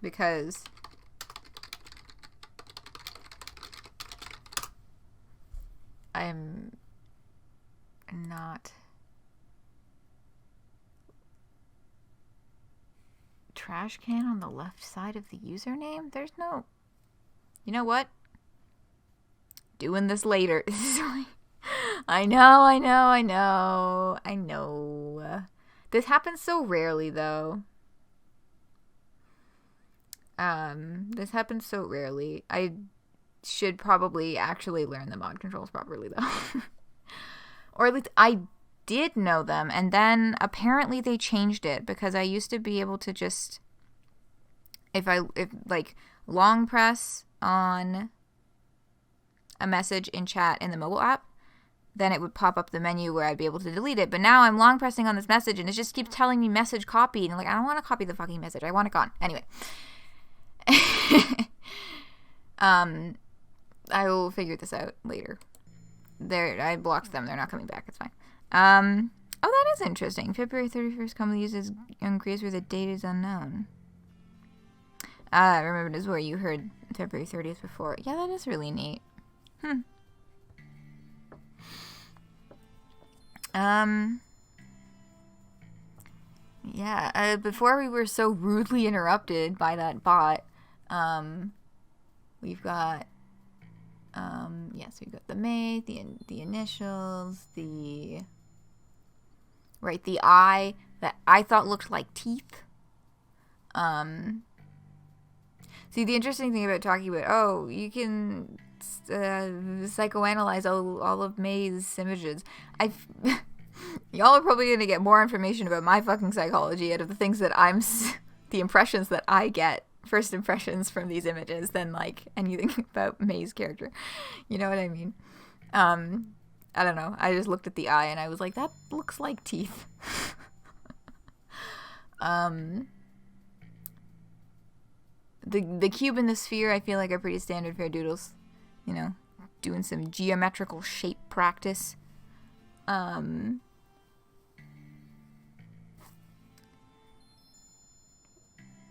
A: because I'm not trash can on the left side of the username. There's no, you know what? Doing this later. I know. This happens so rarely, though. This happens so rarely. I should probably actually learn the mod controls properly, though. Or at least I did know them, and then apparently they changed it, because I used to be able to just, if long press on a message in chat in the mobile app, then it would pop up the menu where I'd be able to delete it. But now I'm long pressing on this message, and it just keeps telling me message copied, and I don't want to copy the fucking message. I want it gone. Anyway. I will figure this out later. I blocked them. They're not coming back. It's fine. Oh, that is interesting. February 31st commonly uses increase where the date is unknown. I remember this is where you heard February 30th before. Yeah, that is really neat. Yeah, before we were so rudely interrupted by that bot, we've got, yes, we've got the mate, the initials, the eye that I thought looked like teeth. See, the interesting thing about talking about, oh, you can psychoanalyze all of May's images. Y'all are probably going to get more information about my fucking psychology out of the things that the impressions that I get, first impressions from these images, than, like, anything about May's character. You know what I mean? I don't know. I just looked at the eye and I was like, that looks like teeth. The cube and the sphere, I feel like, are pretty standard fare doodles. You know, doing some geometrical shape practice.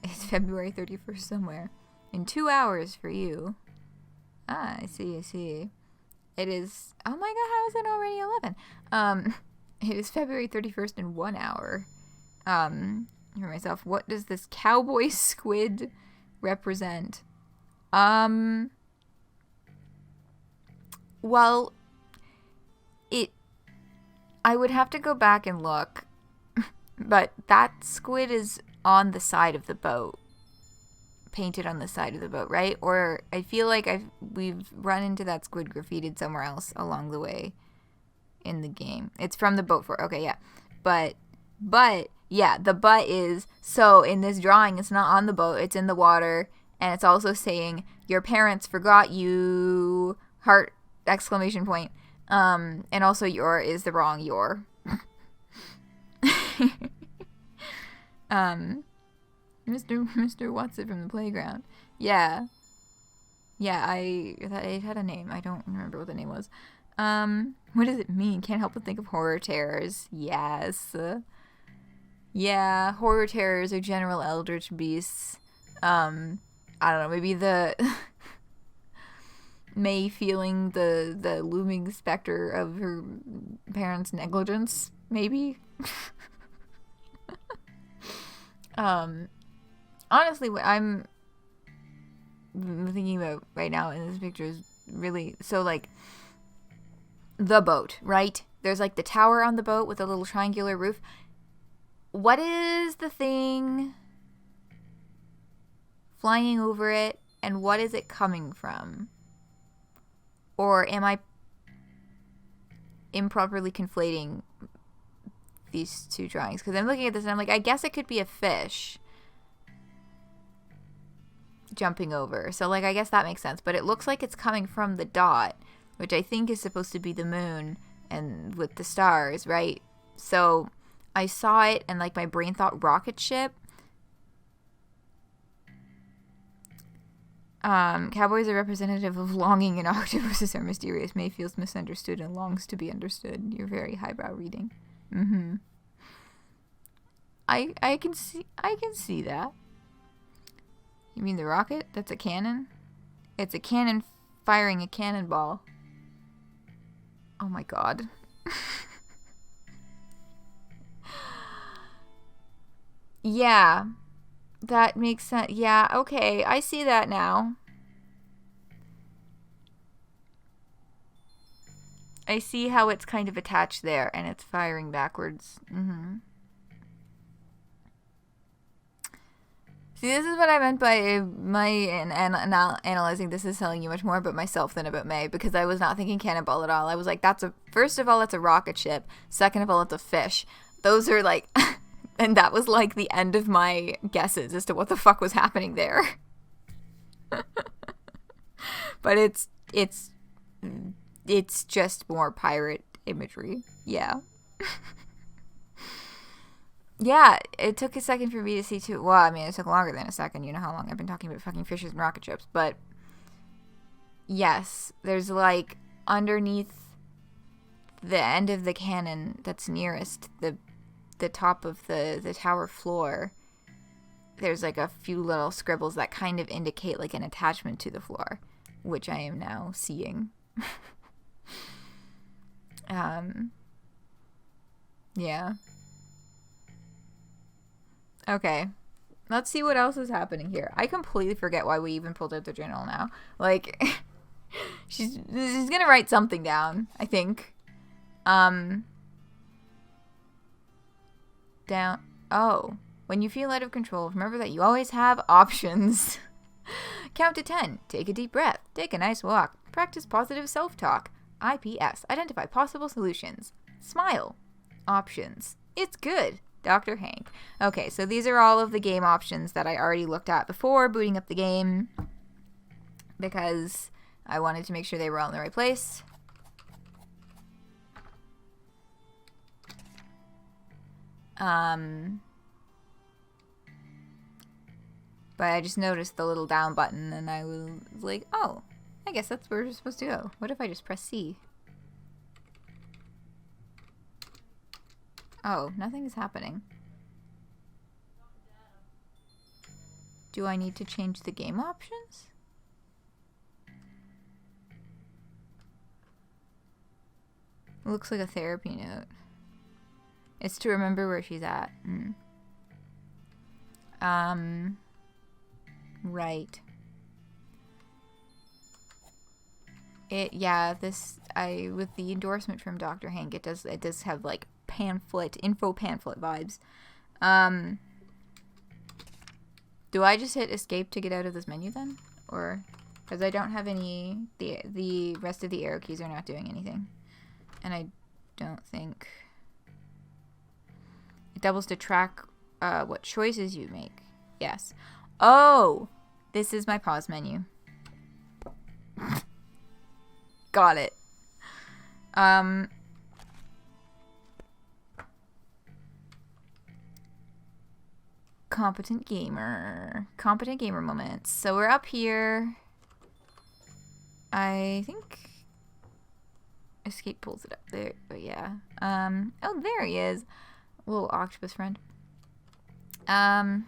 A: It's February 31st somewhere. In 2 hours for you. Ah, I see. It is... Oh my god, how is it already 11? It is February 31st in 1 hour. For myself, what does this cowboy squid represent? Well, I would have to go back and look, but that squid is on the side of the boat, painted on the side of the boat, right? Or I feel like we've run into that squid graffitied somewhere else along the way in the game. It's from the boat okay, yeah. But yeah, the but is, so in this drawing, it's not on the boat, it's in the water, and it's also saying, your parents forgot you, heart, exclamation point. And also your is the wrong your. Mr. Watson from the playground. Yeah, it had a name. I don't remember what the name was. What does it mean? Can't help but think of horror terrors. Yes. Yeah, horror terrors are general eldritch beasts. I don't know, maybe the May feeling the looming specter of her parents' negligence, maybe. Honestly, what I'm thinking about right now in this picture is really, so, like, the boat, right? There's, like, the tower on the boat with a little triangular roof. What is the thing flying over it, and what is it coming from? Or am I improperly conflating these two drawings? Because I'm looking at this and I'm like, I guess it could be a fish jumping over. So, like, I guess that makes sense. But it looks like it's coming from the dot, which I think is supposed to be the moon and with the stars, right? So I saw it and, like, my brain thought rocket ship. Cowboys are representative of longing, and octopuses are mysterious. May feels misunderstood and longs to be understood. You're very highbrow reading. I can see that. You mean the rocket? That's a cannon? It's a cannon firing a cannonball. Oh my god. Yeah. That makes sense. Yeah, okay. I see that now. I see how it's kind of attached there and it's firing backwards. See, this is what I meant by my analyzing this is telling you much more about myself than about May, because I was not thinking cannonball at all. I was like, first of all, it's a rocket ship. Second of all, it's a fish. Those are like... And that was, like, the end of my guesses as to what the fuck was happening there. But it's just more pirate imagery. Yeah. Yeah, it took a second for me to see, too. Well, I mean, it took longer than a second. You know how long I've been talking about fucking fishes and rocket ships. But, yes, there's, like, underneath the end of the cannon that's nearest the top of the tower floor, there's like a few little scribbles that kind of indicate like an attachment to the floor, which I am now seeing. Yeah. Okay. Let's see what else is happening here. I completely forget why we even pulled out the journal now. Like, she's gonna write something down, I think. Down. Oh, when you feel out of control, remember that you always have options. Count to 10. Take a deep breath. Take a nice walk. Practice positive self-talk. IPS. Identify possible solutions. Smile. Options. It's good. Dr. Hank. Okay, so these are all of the game options that I already looked at before booting up the game because I wanted to make sure they were all in the right place. But I just noticed the little down button and I was like, oh, I guess that's where we're supposed to go. What if I just press C? Oh, nothing is happening. Do I need to change the game options? It looks like a therapy note. It's to remember where she's at. Right. With the endorsement from Dr. Hank, it does have like info pamphlet vibes. Do I just hit escape to get out of this menu then? Or, because I don't have any, the rest of the arrow keys are not doing anything. And I don't think, it doubles to track what choices you make. Yes. Oh, this is my pause menu. Got it. Competent gamer moments. So we're up here. I think escape pulls it up there, but yeah. Oh, there he is. Little octopus friend. I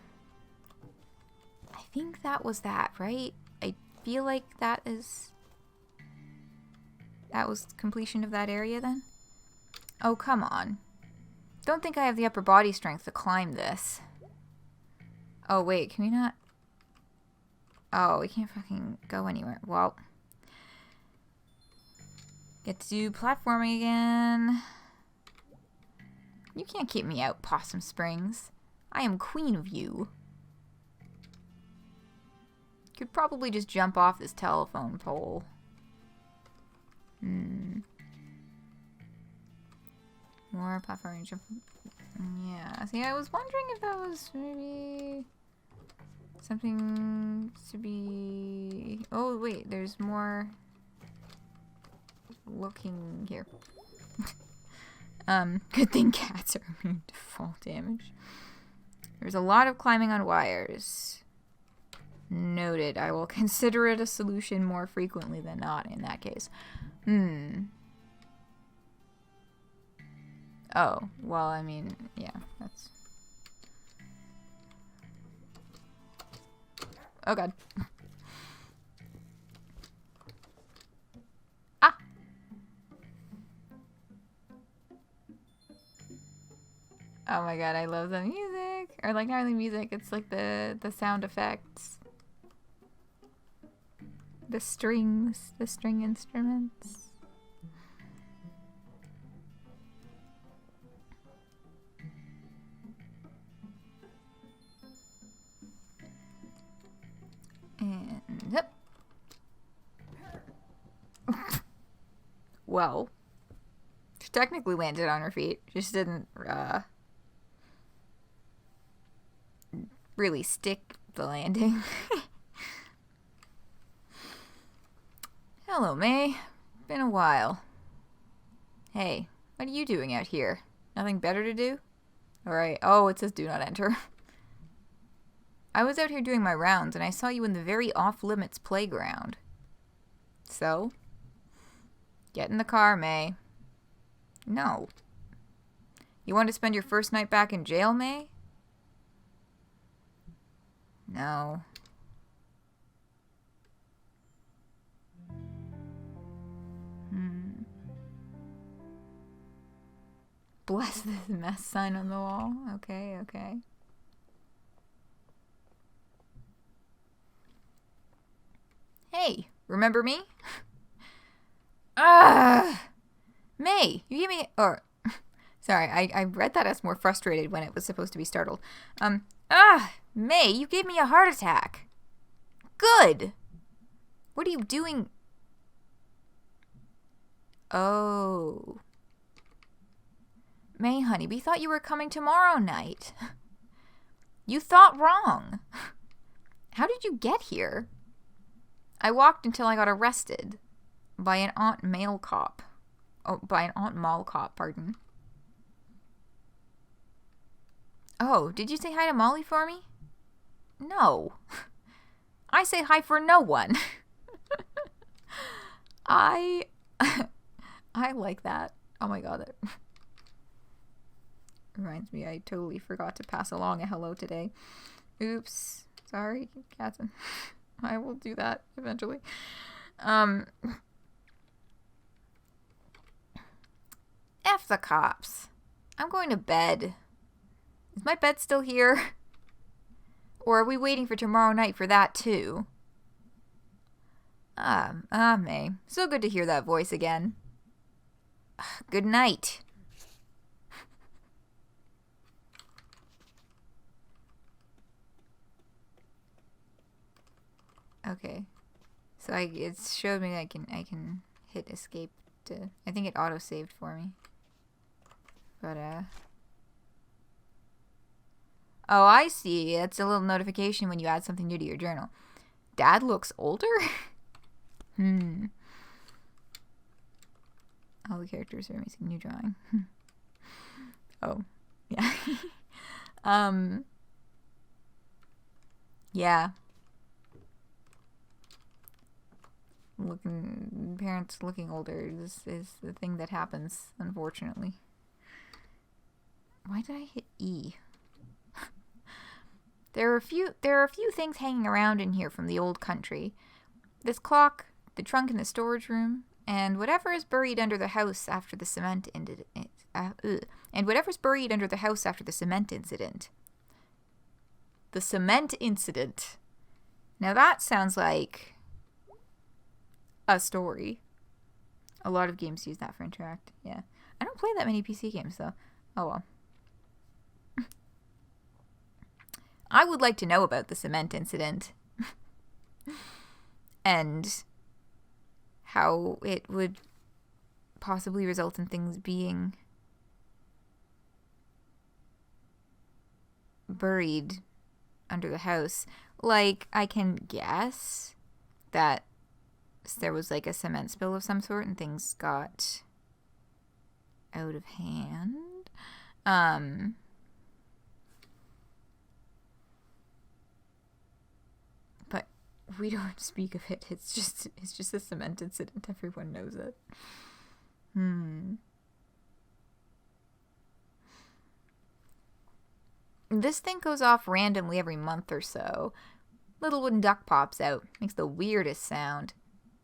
A: think that was that, right? I feel like that was completion of that area then. Oh, come on. Don't think I have the upper body strength to climb this. Oh, wait, can we not? Oh, we can't fucking go anywhere. Well, get to do platforming again. You can't keep me out, Possum Springs. I am queen of you. Could probably just jump off this telephone pole. More platforming jump. Yeah, see, I was wondering if that was maybe something to be... Oh, wait, there's more looking here. Good thing cats are immune to fall damage. There's a lot of climbing on wires. Noted. I will consider it a solution more frequently than not in that case. Oh, well, I mean, yeah, that's... Oh, God. Ah! Oh my God, I love the music. Or like, not really music, it's like the sound effects. The strings, the string instruments. And yep. Well, she technically landed on her feet. She just didn't really stick the landing. Hello, May. Been a while. Hey, what are you doing out here? Nothing better to do? Alright. Oh, it says do not enter. I was out here doing my rounds, and I saw you in the very off-limits playground. So? Get in the car, May. No. You want to spend your first night back in jail, May? No. Bless this mess sign on the wall. Okay, okay. Hey, remember me? May, you gave me... Or, sorry, I read that as more frustrated when it was supposed to be startled. May, you gave me a heart attack. Good! What are you doing? Oh. May, honey, we thought you were coming tomorrow night. You thought wrong. How did you get here? I walked until I got arrested by an Aunt Male cop. Oh, by an Aunt Mall cop, pardon. Oh, did you say hi to Molly for me? No. I say hi for no one. I like that. Oh my god, that reminds me, I totally forgot to pass along a hello today. Oops. Sorry, Catherine. I will do that eventually. F the cops. I'm going to bed. Is my bed still here? Or are we waiting for tomorrow night for that too? May. So good to hear that voice again. Good night. Okay. So it showed me that I can hit escape to, I think it auto-saved for me. But, oh, I see. It's a little notification when you add something new to your journal. Dad looks older? All the characters are amazing. New drawing. Oh, yeah. Yeah. Parents looking older is the thing that happens, unfortunately. Why did I hit E? There are a few things hanging around in here from the old country. This clock, the trunk in the storage room, and whatever is buried under the house after the cement incident. And whatever's buried under the house after the cement incident. The cement incident. Now that sounds like a story. A lot of games use that for interact. Yeah. I don't play that many PC games though. Oh well. I would like to know about the cement incident. And how it would possibly result in things being buried under the house. Like, I can guess that there was like a cement spill of some sort and things got out of hand. But we don't speak of it. It's just a cement incident. Everyone knows it. This thing goes off randomly every month or so. Little wooden duck pops out. Makes the weirdest sound.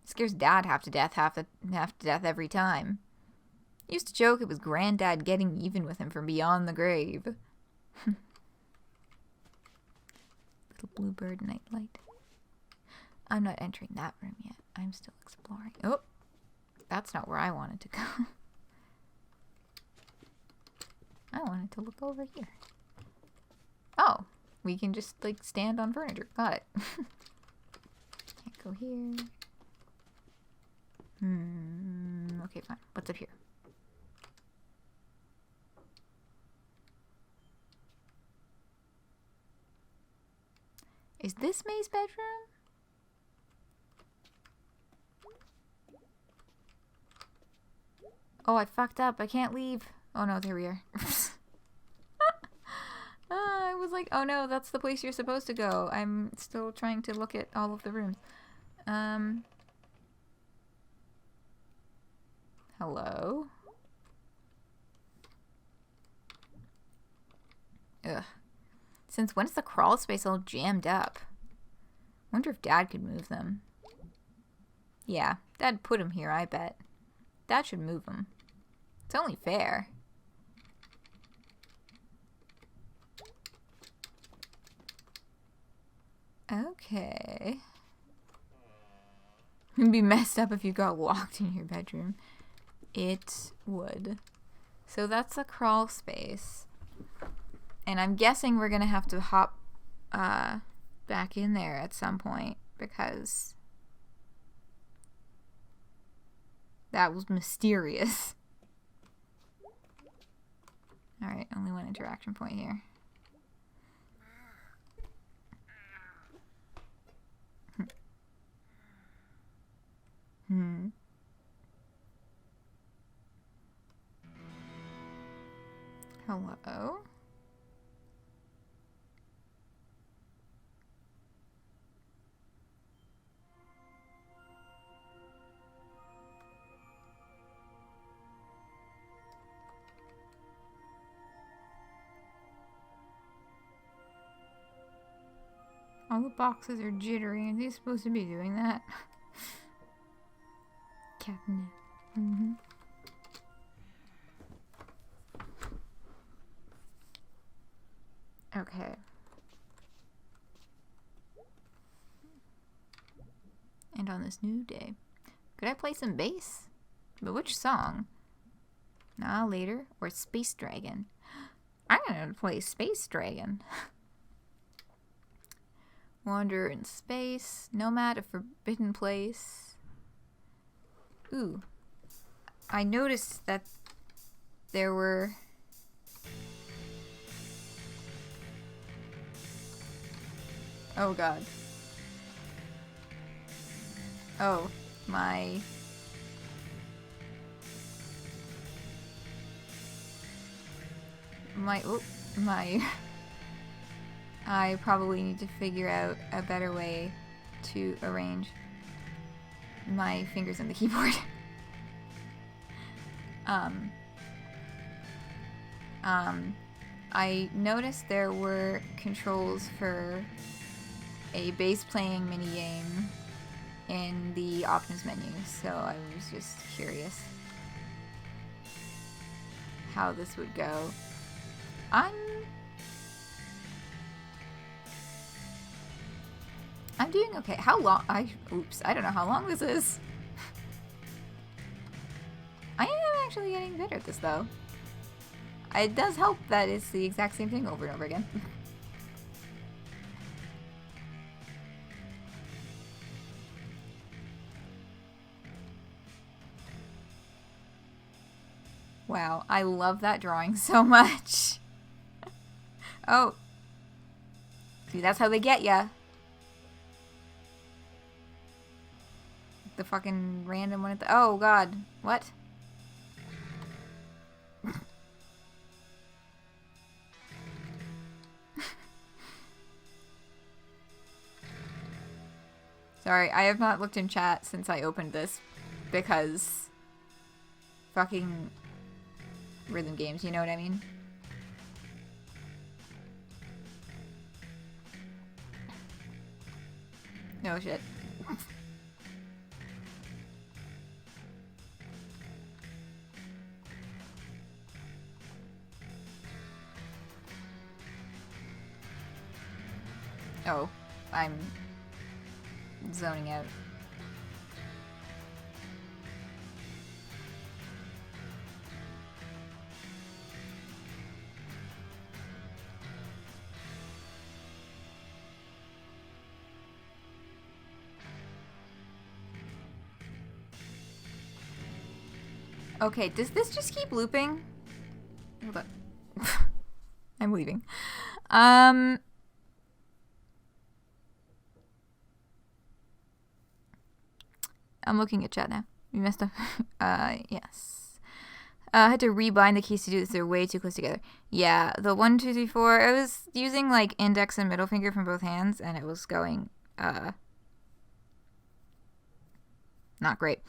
A: Scares Dad half to death every time. Used to joke it was Granddad getting even with him from beyond the grave. Little bluebird nightlight. I'm not entering that room yet. I'm still exploring. Oh, that's not where I wanted to go. I wanted to look over here. Oh, we can just like stand on furniture. Got it. Can't go here. Okay, fine. What's up here? Is this May's bedroom? Oh, I fucked up. I can't leave. Oh no, there we are. I was like, oh no, that's the place you're supposed to go. I'm still trying to look at all of the rooms. Hello? Ugh. Since when is the crawl space all jammed up? Wonder if Dad could move them. Yeah, Dad put him here, I bet. Dad should move him. It's only fair. Okay. It'd be messed up if you got locked in your bedroom. It would. So that's a crawl space. And I'm guessing we're gonna have to hop back in there at some point because that was mysterious. Alright, only one interaction point here. Hello? All the boxes are jittery. Are they supposed to be doing that? Cabinet. Okay. And on this new day, could I play some bass? But which song? Nah, later. Or Space Dragon. I'm gonna play Space Dragon. Wanderer in space. Nomad, a forbidden place. Ooh. I noticed that there were... Oh god. Oh, my... I probably need to figure out a better way to arrange my fingers on the keyboard. I noticed there were controls for a bass playing minigame in the options menu, so I was just curious how this would go. I'm doing okay. How long? Oops, I don't know how long this is. I am actually getting better at this, though. It does help that it's the exact same thing over and over again. Wow, I love that drawing so much. Oh. See, that's how they get ya. The fucking random one at the... Oh, God. What? Sorry, I have not looked in chat since I opened this because fucking rhythm games, you know what I mean? No shit. Oh, I'm zoning out. Okay, does this just keep looping? Hold on. I'm leaving. I'm looking at chat now. You messed up. Yes. I had to rebind the keys to do this. They're way too close together. Yeah, the 1, 2, 3, 4. I was using like index and middle finger from both hands, and it was going not great.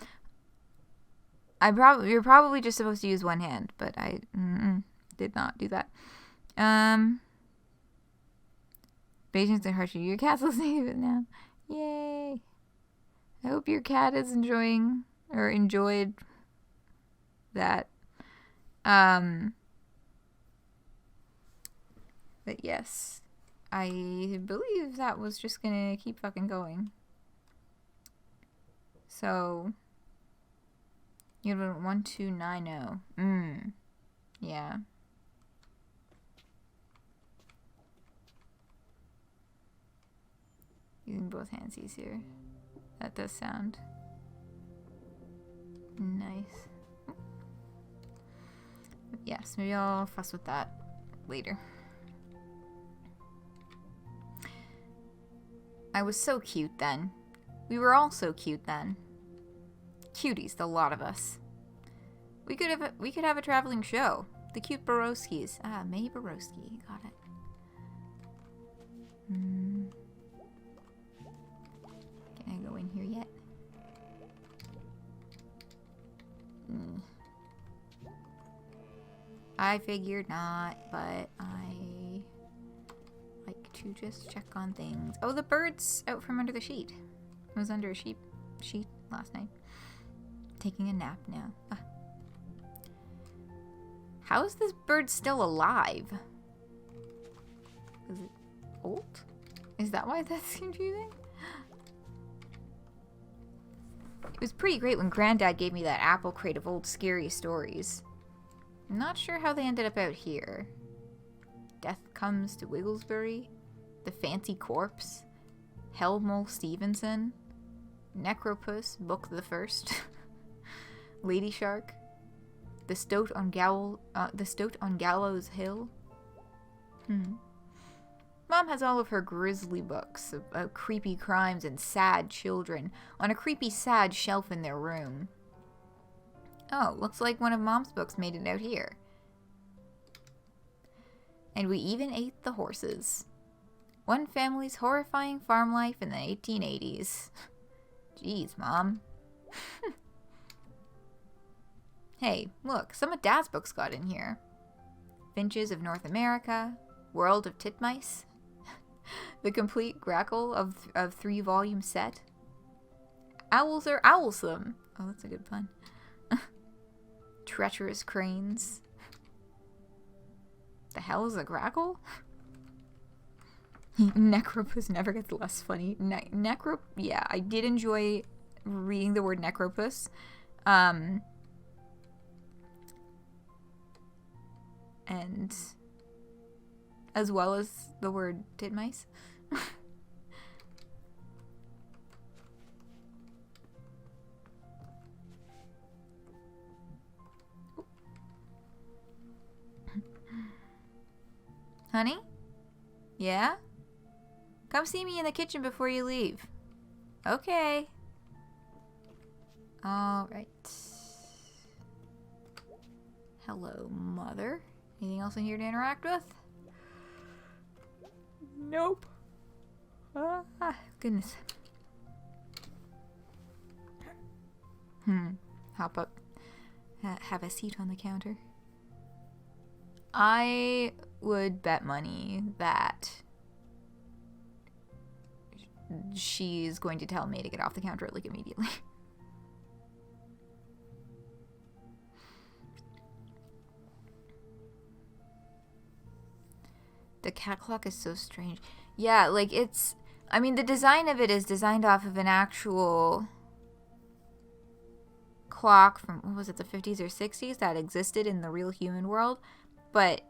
A: You're probably just supposed to use one hand, but I did not do that. Patience and Hershey. Your cat's listening to it now. Yay! I hope your cat is enjoying or enjoyed that. But yes, I believe that was just gonna keep fucking going. So you have 1290. Yeah. Using both handsies here. That does sound nice. Yes, maybe I'll fuss with that later. I was so cute then. We were all so cute then. Cuties, the lot of us. We could have a traveling show. The cute Borowskis. Ah, May Borowski. Got it. Can I go in here yet? I figured not, but I like to just check on things. Oh, the bird's out from under the sheet. It was under a sheet last night. Taking a nap now. Ah. How is this bird still alive? Is it old? Is that why that's confusing? It was pretty great when Granddad gave me that apple crate of old scary stories. I'm not sure how they ended up out here. Death Comes to Wigglesbury, The Fancy Corpse, Helmole Stevenson, Necropus, Book the First, Lady Shark, The Stoat on Gallows Hill. Mom has all of her grisly books about creepy crimes and sad children on a creepy sad shelf in their room. Oh, looks like one of Mom's books made it out here. And we even ate the horses. One family's horrifying farm life in the 1880s. Jeez, Mom. Hey, look, some of Dad's books got in here. Finches of North America, World of Titmice, The Complete Grackle of 3-volume set. Owls are owlsome. Oh, that's a good pun. Treacherous Cranes. The hell is a grackle? Necropus never gets less funny. Yeah, I did enjoy reading the word necropus. And as well as the word titmice. Honey? Yeah? Come see me in the kitchen before you leave. Okay. Alright. Hello, Mother. Anything else in here to interact with? Nope. Goodness. Hop up. Have a seat on the counter. I would bet money that she's going to tell me to get off the counter like immediately. The cat clock is so strange. Yeah, like it's... I mean, the design of it is designed off of an actual clock from, what was it, the 50s or 60s that existed in the real human world. But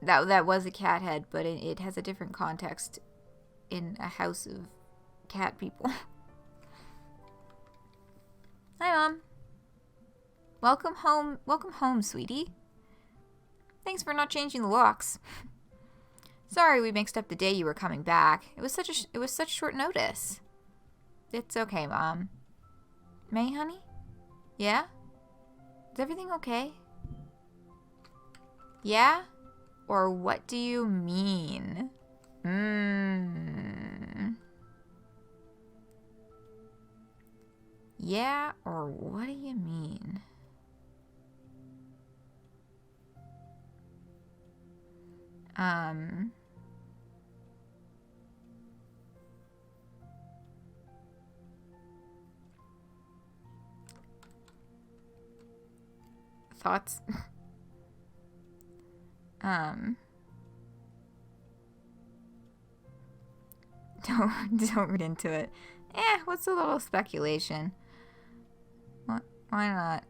A: that was a cat head, but it has a different context in a house of cat people. Hi, Mom. Welcome home. Welcome home, sweetie. Thanks for not changing the locks. Sorry we mixed up the day you were coming back. It was such short notice. It's okay, Mom. May, honey? Yeah? Is everything okay? Yeah? Or what do you mean? Yeah, or what do you mean? Thoughts? Don't read into it. What's a little speculation? Why not?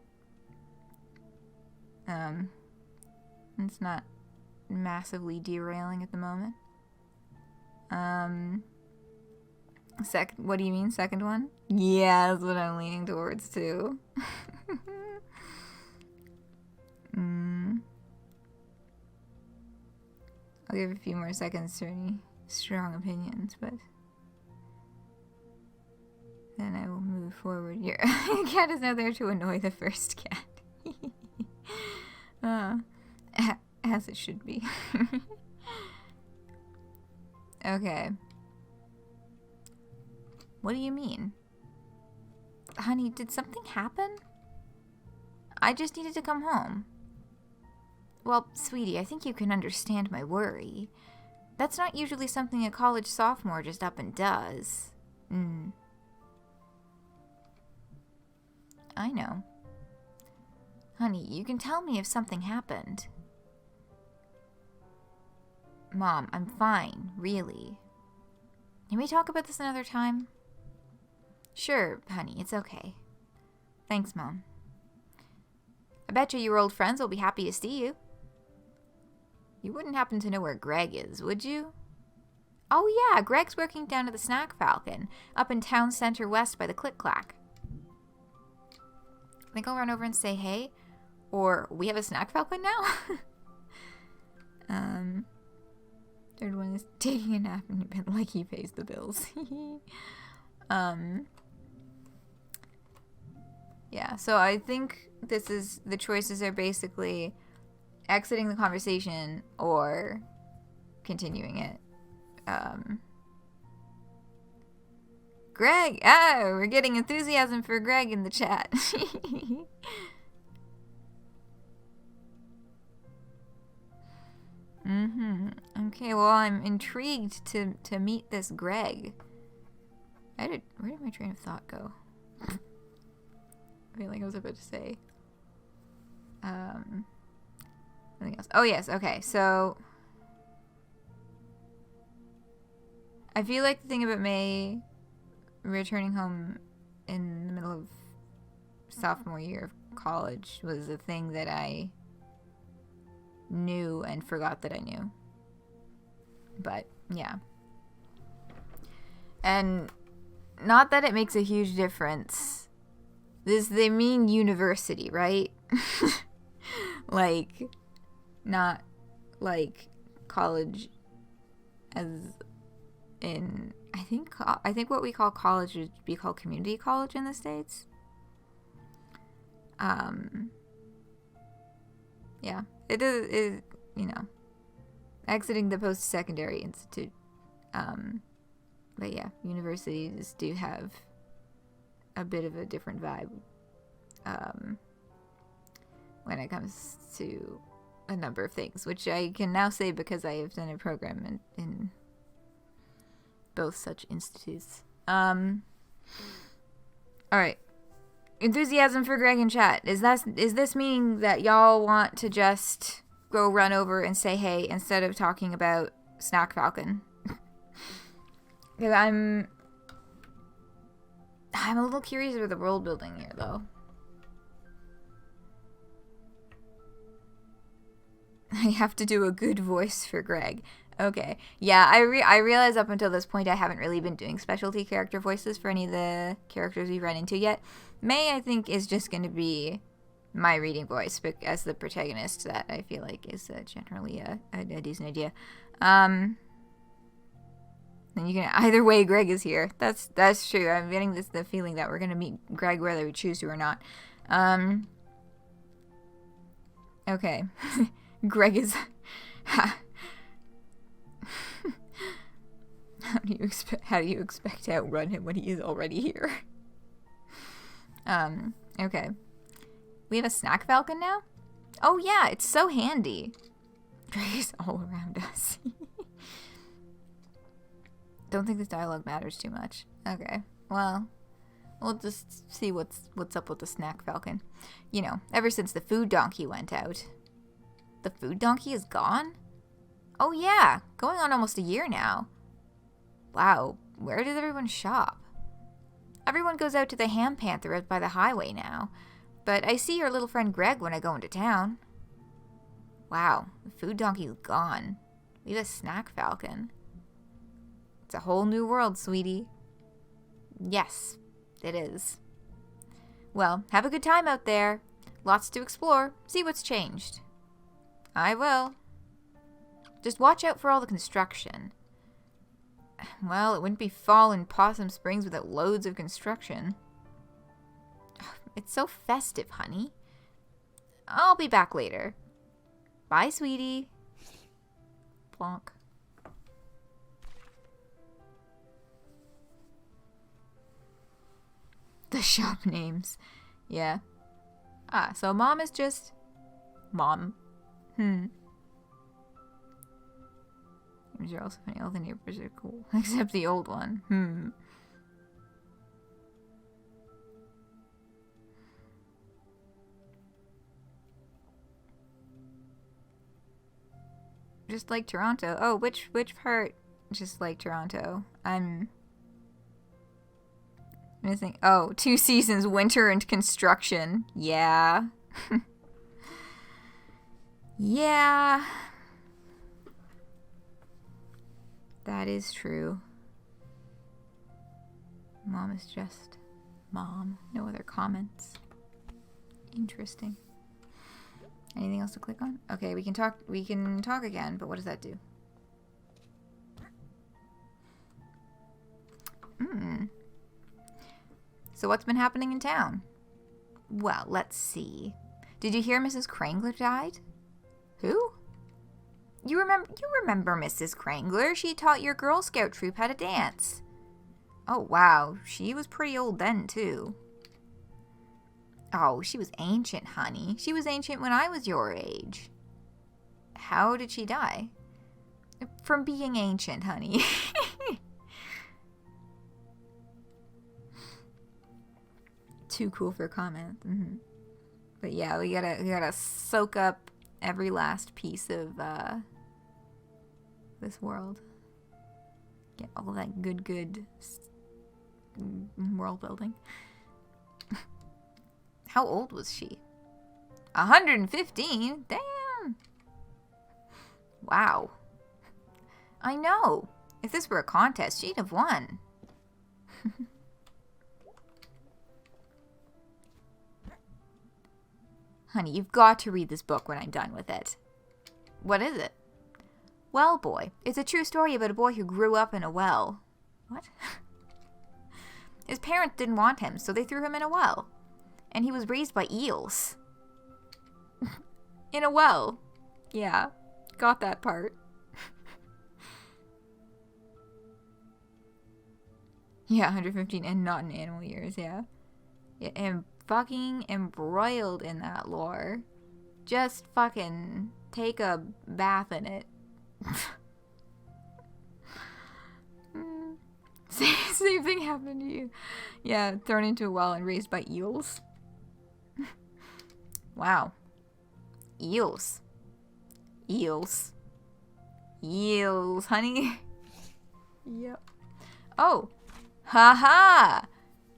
A: It's not massively derailing at the moment. What do you mean, second one? Yeah, that's what I'm leaning towards, too. I'll give a few more seconds for any strong opinions, but then I will move forward. Your cat is now there to annoy the first cat. As it should be. Okay. What do you mean? Honey, did something happen? I just needed to come home. Well, sweetie, I think you can understand my worry. That's not usually something a college sophomore just up and does. I know. Honey, you can tell me if something happened. Mom, I'm fine, really. Can we talk about this another time? Sure, honey, it's okay. Thanks, Mom. I bet you your old friends will be happy to see you. You wouldn't happen to know where Greg is, would you? Oh yeah, Greg's working down at the Snack Falcon, up in Town Center West by the Click Clack. Think I'll run over and say hey? Or, we have a Snack Falcon now? Third one is taking a nap in bed like he pays the bills. Yeah, so I think the choices are basically exiting the conversation or continuing it. Greg! We're getting enthusiasm for Greg in the chat. Okay, well, I'm intrigued to meet this Greg. Where did my train of thought go? I feel like I was about to say something else. Oh yes, okay, so I feel like the thing about May returning home in the middle of sophomore year of college was a thing that I knew and forgot that I knew. But yeah, and not that it makes a huge difference. They mean university, right? Like, not like college as in, I think what we call college would be called community college in the States. Yeah, it is, you know, exiting the post-secondary institute. But yeah, universities do have a bit of a different vibe when it comes to a number of things, which I can now say because I have done a program in both such institutes. Alright. Enthusiasm for Greg in chat. Is this meaning that y'all want to just go run over and say hey instead of talking about Snack Falcon? Because I'm a little curious about the world building here, though. I have to do a good voice for Greg. Okay. Yeah, I realize up until this point I haven't really been doing specialty character voices for any of the characters we've run into yet. May, I think, is just going to be my reading voice as the protagonist. That I feel like is generally a decent idea. Then you can, either way, Greg is here. That's true. I'm getting the feeling that we're going to meet Greg whether we choose to or not. Okay. Greg is... How do you expect to outrun him when he is already here? Okay. We have a Snack Falcon now? Oh yeah, it's so handy. Greg is all around us. Don't think this dialogue matters too much. Okay, well, we'll just see what's up with the Snack Falcon. You know, ever since the food donkey went out. The food donkey is gone? Oh yeah, going on almost a year now. Wow, where does everyone shop? Everyone goes out to the Ham Panther out by the highway now. But I see your little friend Greg when I go into town. Wow, the food donkey's gone. We have a Snack Falcon. It's a whole new world, sweetie. Yes, it is. Well, have a good time out there. Lots to explore. See what's changed. I will. Just watch out for all the construction. Well, it wouldn't be fall in Possum Springs without loads of construction. It's so festive, honey. I'll be back later. Bye, sweetie. Plonk. The shop names. Yeah. Ah, so mom is just... mom. Names are also funny. All the neighbors are cool. Except the old one. Just like Toronto. Oh, which part? Just like Toronto. I'm missing. Oh, 2 seasons, winter and construction. Yeah. Yeah. That is true. Mom is just mom. No other comments. Interesting. Anything else to click on? Okay, we can talk again, but what does that do? So what's been happening in town? Well, let's see. Did you hear Mrs. Krangler died? Who? You remember Mrs. Krangler? She taught your Girl Scout troop how to dance. Oh, wow. She was pretty old then, too. Oh, she was ancient, honey. She was ancient when I was your age. How did she die? From being ancient, honey. Too cool for comment. But yeah, we gotta soak up every last piece of this world. Get all that good world building. How old was she? 115? Damn! Wow. I know. If this were a contest, she'd have won. Honey, you've got to read this book when I'm done with it. What is it? Well, boy, it's a true story about a boy who grew up in a well. What? His parents didn't want him, so they threw him in a well. And he was raised by eels. In a well. Yeah, got that part. Yeah, 115 and not in animal years, yeah. Yeah, and fucking embroiled in that lore. Just fucking take a bath in it. Same thing happened to you. Yeah, thrown into a well and raised by eels. Wow. Eels. Eels. Eels, honey. Yep. Oh. Haha.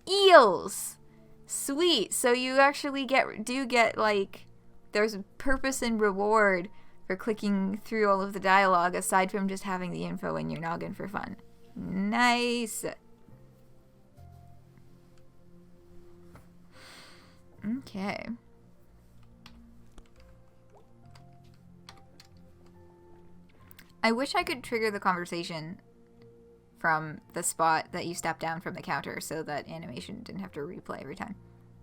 A: Eels. Sweet. So you actually do get like, there's a purpose and reward for clicking through all of the dialogue aside from just having the info in your noggin for fun. Nice. Okay. I wish I could trigger the conversation from the spot that you stepped down from the counter so that animation didn't have to replay every time.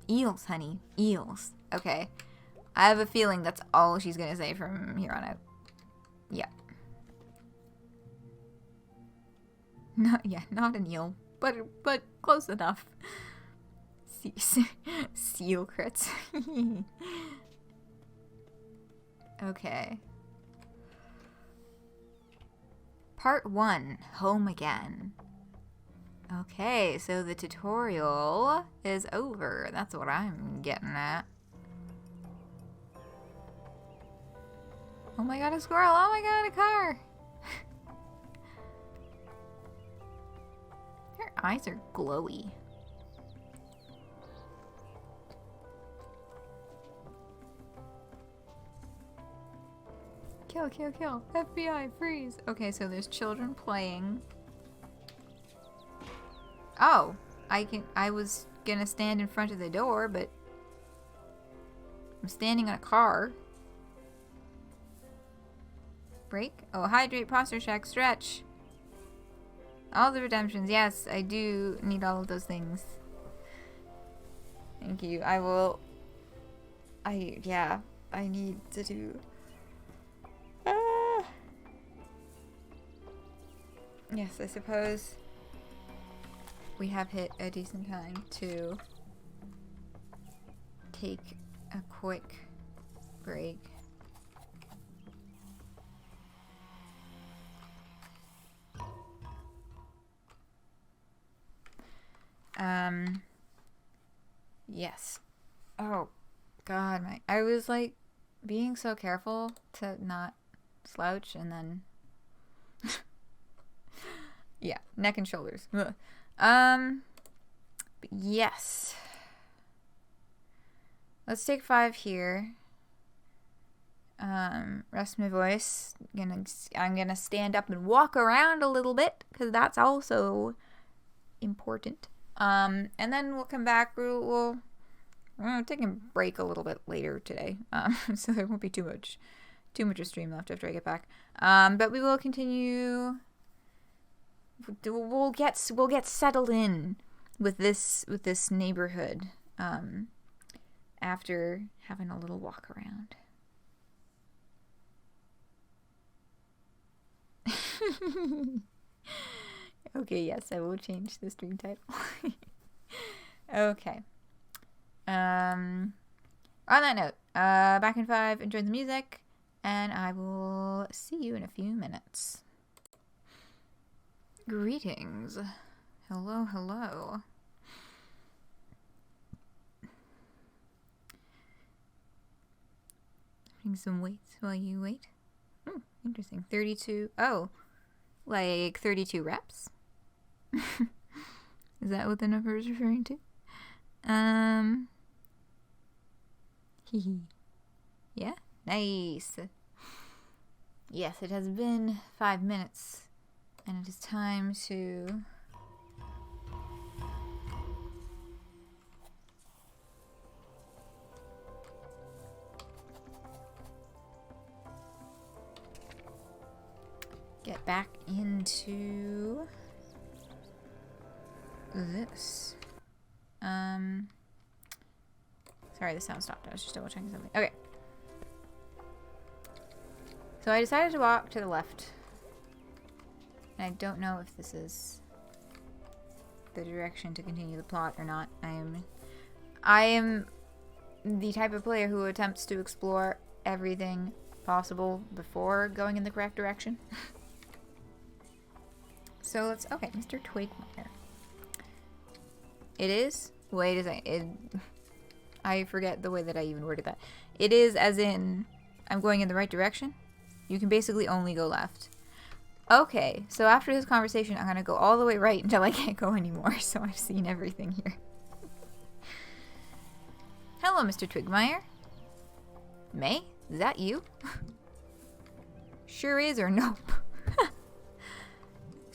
A: Eels, honey. Eels. Okay. I have a feeling that's all she's gonna say from here on out. Yeah. Not an eel, but close enough. Seal crits. Okay. Part 1, home again. Okay, so the tutorial is over. That's what I'm getting at. Oh my god, a squirrel! Oh my god, a car! Her eyes are glowy. Kill, kill, kill. FBI, freeze. Okay, so there's children playing. Oh, I was gonna stand in front of the door, but I'm standing on a car. Break? Oh, hydrate, posture check, stretch. All the redemptions. Yes, I do need all of those things. Thank you. Yeah, I need to do... Yes, I suppose we have hit a decent time to take a quick break. Yes. Oh, God, I was like being so careful to not slouch, and then yeah, neck and shoulders. Yes. Let's take 5 here. Rest my voice. I'm gonna stand up and walk around a little bit, because that's also important. And then we'll come back. We'll take a break a little bit later today. So there won't be too much of stream left after I get back. But we will continue. We'll get settled in with this neighborhood. After having a little walk around. Okay, yes, I will change the stream title. Okay. On that note, back in 5, enjoy the music, and I will see you in a few minutes. Greetings. Hello, hello. Having some weights while you wait. Interesting. 32. Oh, like 32 reps? Is that what the number is referring to? Yeah? Nice. Yes, it has been 5 minutes, and it is time to... get back into this. Sorry, the sound stopped. I was just double checking something. Okay. So I decided to walk to the left. And I don't know if this is the direction to continue the plot or not. I am the type of player who attempts to explore everything possible before going in the correct direction. So let's... Okay, Mr. Twigmeyer. It is... Wait a second. I forget the way that I even worded that. It is as in, I'm going in the right direction? You can basically only go left. Okay, so after this conversation, I'm going to go all the way right until I can't go anymore, so I've seen everything here. Hello, Mr. Twigmeyer. May? Is that you? Sure is or nope?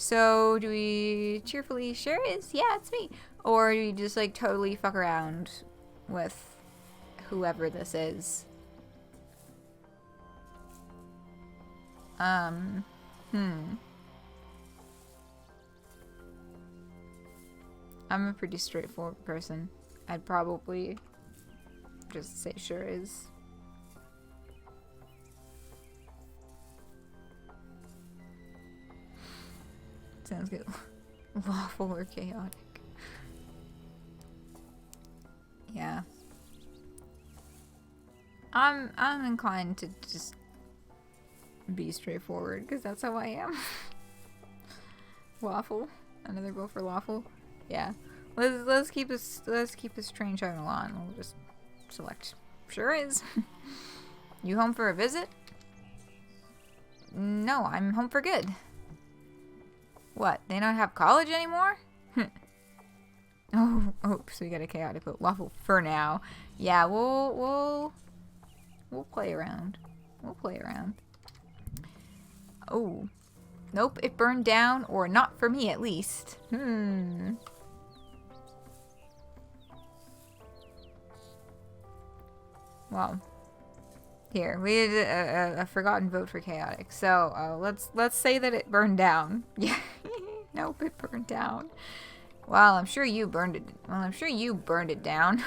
A: So, do we cheerfully, sure is, yeah, it's me? Or do we just, like, totally fuck around with whoever this is? I'm a pretty straightforward person. I'd probably just say sure is. Sounds good. Lawful or chaotic. Yeah. I'm inclined to just be straightforward because that's how I am. Lawful. Another go for lawful. Yeah. Let's keep this train chugging along. We'll just select sure is. You home for a visit? No, I'm home for good. What? They don't have college anymore? Oh, so we got a chaotic but lawful for now. Yeah, we'll play around. We'll play around. Oh. Nope, it burned down, or not for me at least. Well, here we had a forgotten vote for chaotic. So let's say that it burned down. Yeah, nope, it burned down. Well, I'm sure you burned it. Well, I'm sure you burned it down.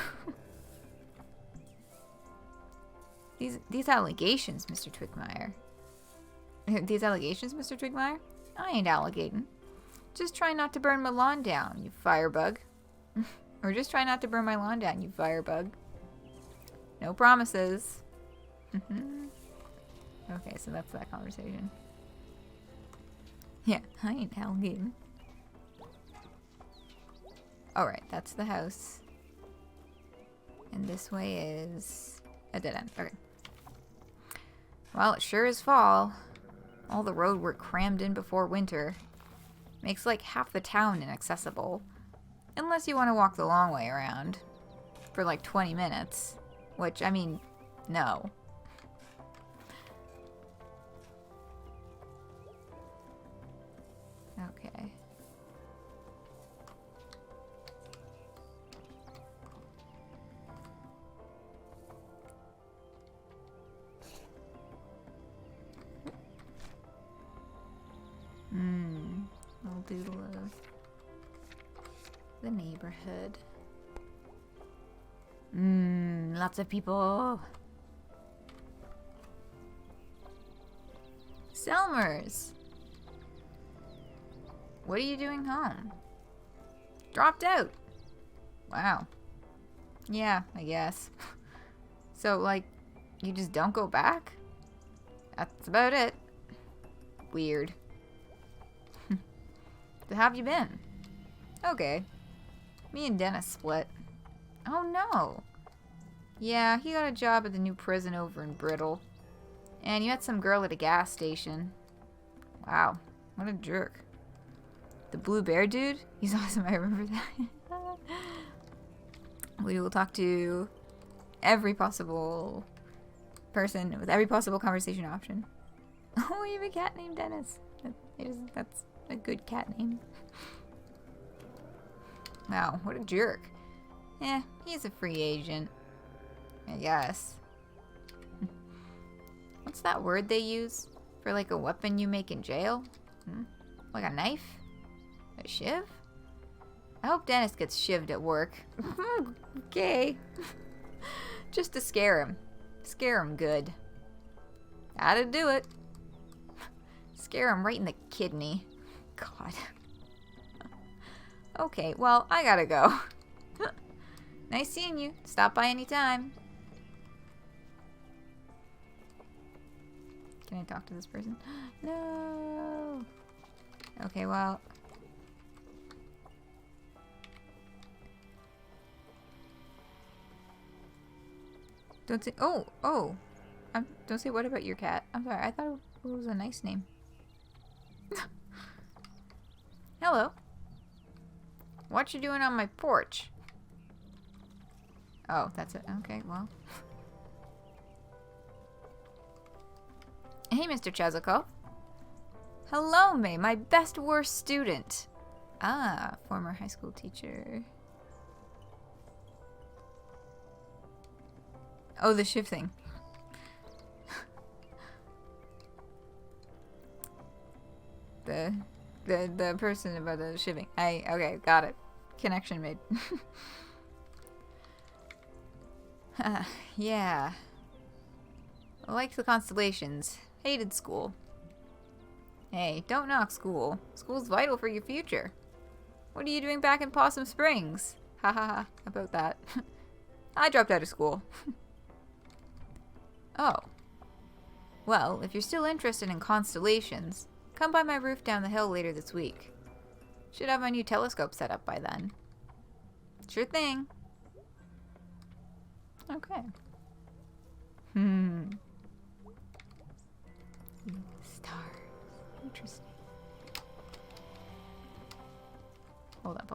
A: These allegations, Mr. Twigmeyer. These allegations, Mr. Twigmeyer? I ain't allegating. Just try not to burn my lawn down, you firebug. Or just try not to burn my lawn down, you firebug. No promises. Okay, so that's that conversation. Yeah, I ain't allegating. Alright, that's the house. And this way is a dead end. Okay. Well, it sure is fall. All the road work crammed in before winter. Makes like half the town inaccessible. Unless you want to walk the long way around. For like 20 minutes. Which, I mean, no. Okay. Little doodle of the neighborhood. Lots of people. Selmers! What are you doing home? Dropped out. Wow. Yeah, I guess. So, like, you just don't go back? That's about it. Weird. So how have you been? Okay. Me and Dennis split. Oh no. Yeah, he got a job at the new prison over in Brittle. And you met some girl at a gas station. Wow, what a jerk. The blue bear dude? He's awesome, I remember that. We will talk to every possible person with every possible conversation option. Oh, you have a cat named Dennis. That's a good cat name. Wow, what a jerk. Eh, he's a free agent. I guess. What's that word they use for like a weapon you make in jail? Like a knife? A shiv? I hope Dennis gets shivved at work. Okay. Just to scare him. Scare him good. Gotta do it. Scare him right in the kidney. God. Okay, well, I gotta go. Nice seeing you. Stop by anytime. Can I talk to this person? No. Okay, well. Don't say. Oh. Don't say what about your cat. I'm sorry. I thought it was a nice name. Hello. What you doing on my porch? Oh, that's it. Okay, well. Hey, Mr. Chezikov. Hello, May, my best worst student. Ah, former high school teacher. Oh, the shift thing. the person about the shivving. Okay, got it. Connection made. Yeah. I liked the constellations. Hated school. Hey, don't knock school. School's vital for your future. What are you doing back in Possum Springs? Ha ha ha, about that. I dropped out of school. Oh. Well, if you're still interested in constellations, come by my roof down the hill later this week. Should have my new telescope set up by then. Sure thing. Okay. Stars. Interesting. Hold up.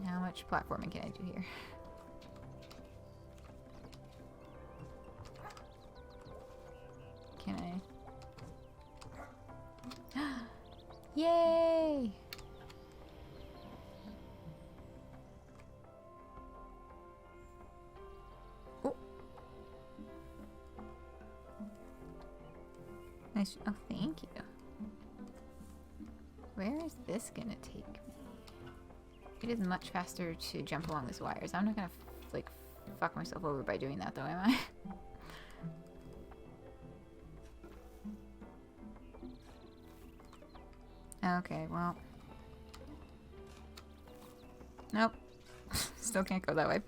A: How much platforming can I do here? Can I? Yay! Oh. Oh, thank you. Where is this gonna take me? It is much faster to jump along these wires. I'm not gonna, like, fuck myself over by doing that, though, am I? Okay, well. Nope. Still can't go that way.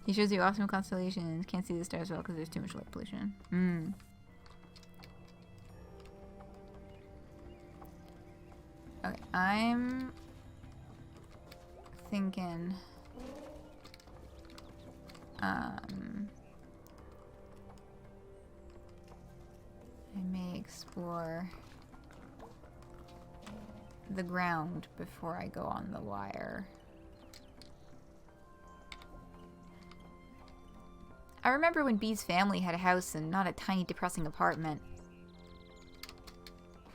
A: He shows you awesome constellations. Can't see the stars well because there's too much light pollution. Okay, I'm thinking I may explore the ground before I go on the wire. I remember when Bee's family had a house and not a tiny depressing apartment.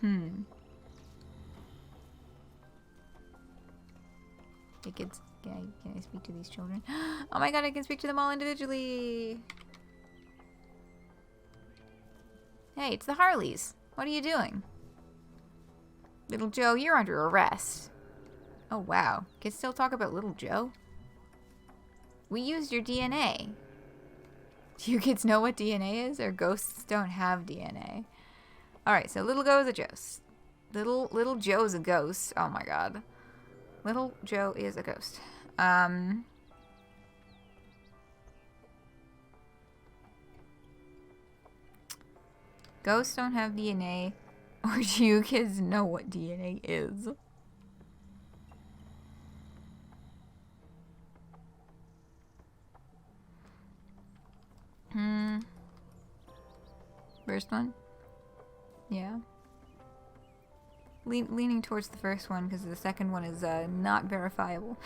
A: Hey kids, can I speak to these children? Oh my god, I can speak to them all individually! Hey, it's the Harleys. What are you doing? Little Joe, you're under arrest. Oh wow, can still talk about Little Joe? We used your DNA. Do you kids know what DNA is? Or ghosts don't have DNA? Alright, so Little Joe is a ghost. Little Joe's a ghost. Oh my god. Little Joe is a ghost. Ghosts don't have DNA. Or do you kids know what DNA is? First one? Yeah. Leaning towards the first one because the second one is not verifiable.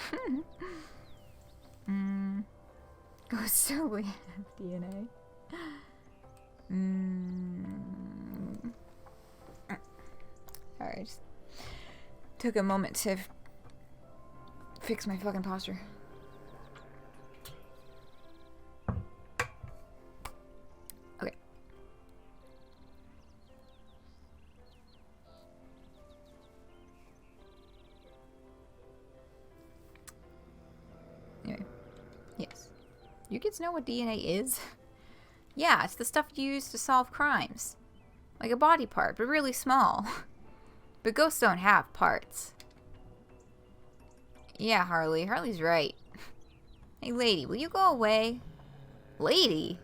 A: Ghosts totally have DNA. Alright, just took a moment to fix my fucking posture. Okay. Anyway. Yes. You kids know what DNA is? Yeah, it's the stuff you use to solve crimes. Like a body part, but really small. But ghosts don't have parts. Yeah, Harley. Harley's right. Hey, lady, will you go away? Lady?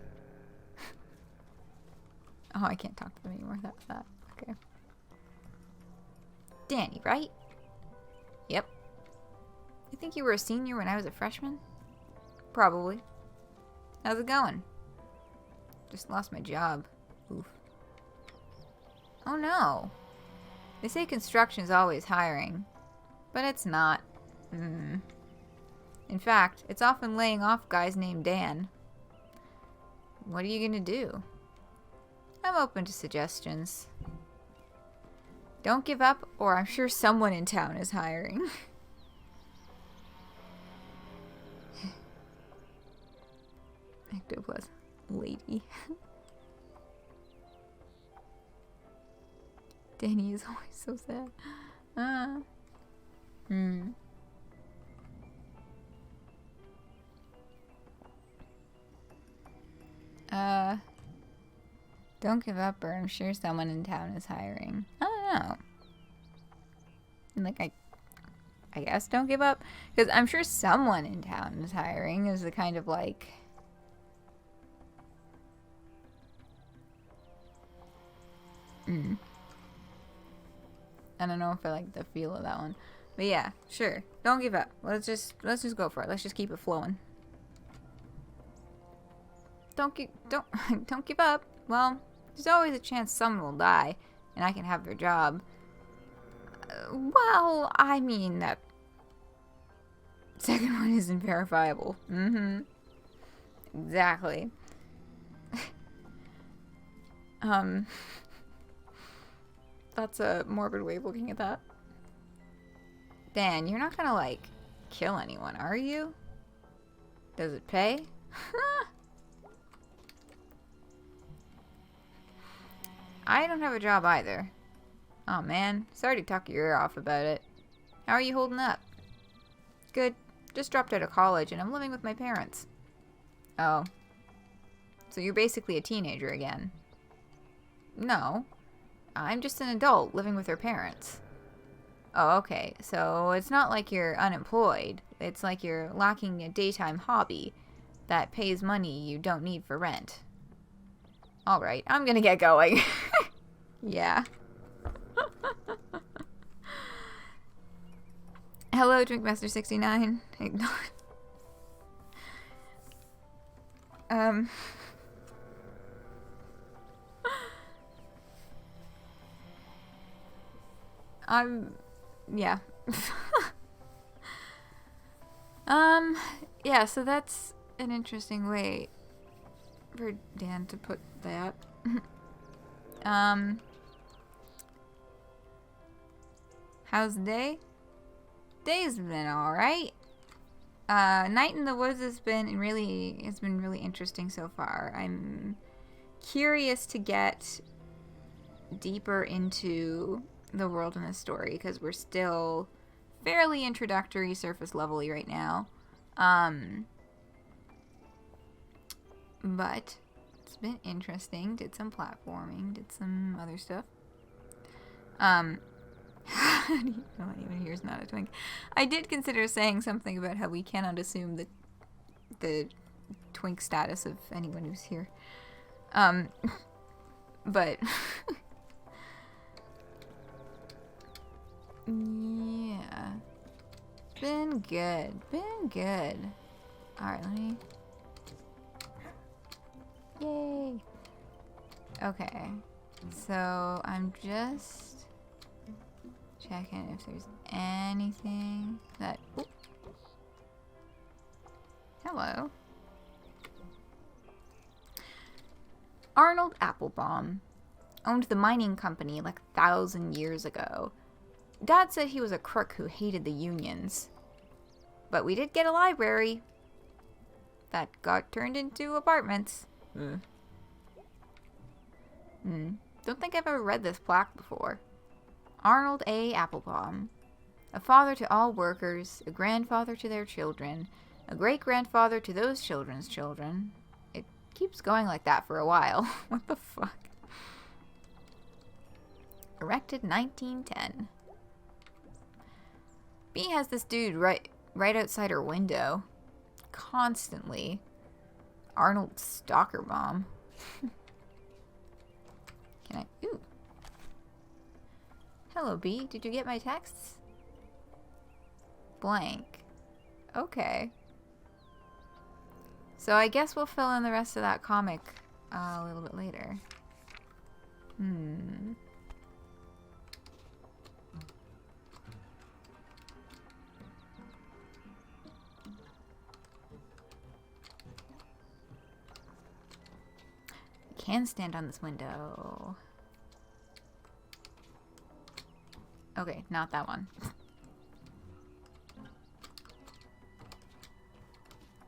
A: Oh, I can't talk to them anymore. That. Okay. Danny, right? Yep. You think you were a senior when I was a freshman? Probably. How's it going? Just lost my job. Oof. Oh no. They say construction's always hiring, but it's not. In fact, it's often laying off guys named Dan. What are you gonna do? I'm open to suggestions. Don't give up, or I'm sure someone in town is hiring. Ectopus. Lady. Danny is always so sad. Don't give up, or I'm sure someone in town is hiring. I don't know. Like, I guess don't give up. Because I'm sure someone in town is hiring is the kind of like... I don't know if I like the feel of that one. But yeah, sure. Don't give up. Let's just go for it. Let's just keep it flowing. Don't give up. Well, there's always a chance someone will die and I can have their job. Well, I mean that second one isn't verifiable. Exactly. That's a morbid way of looking at that. Dan, you're not gonna, like, kill anyone, are you? Does it pay? I don't have a job either. Oh man, sorry to talk your ear off about it. How are you holding up? Good. Just dropped out of college and I'm living with my parents. Oh. So you're basically a teenager again. No. I'm just an adult living with her parents. Oh, okay. So it's not like you're unemployed. It's like you're lacking a daytime hobby that pays money you don't need for rent. Alright, I'm gonna get going. Yeah. Hello, Drinkmaster69. Ignore. Yeah. Yeah, so that's an interesting way for Dan to put that. How's the day? Day's been alright. Night in the Woods has been really interesting so far. I'm curious to get deeper into the world in this story because we're still fairly introductory, surface level-y right now. But it's been interesting. Did some platforming, did some other stuff. No one even here is not a twink. I did consider saying something about how we cannot assume the twink status of anyone who's here. But yeah, it's been good. All right, let me. Yay. Okay, so I'm just checking if there's anything that. Oop. Hello. Arnold Applebaum owned the mining company like 1,000 years ago. Dad said he was a crook who hated the unions. But we did get a library that got turned into apartments. Don't think I've ever read this plaque before. Arnold A. Applebaum. A father to all workers, a grandfather to their children, a great-grandfather to those children's children. It keeps going like that for a while. What the fuck? Erected 1910. B has this dude right outside her window. Constantly. Arnold Stalker Bomb. Can I? Ooh. Hello, B. Did you get my texts? Blank. Okay. So I guess we'll fill in the rest of that comic a little bit later. Can stand on this window. Okay, not that one.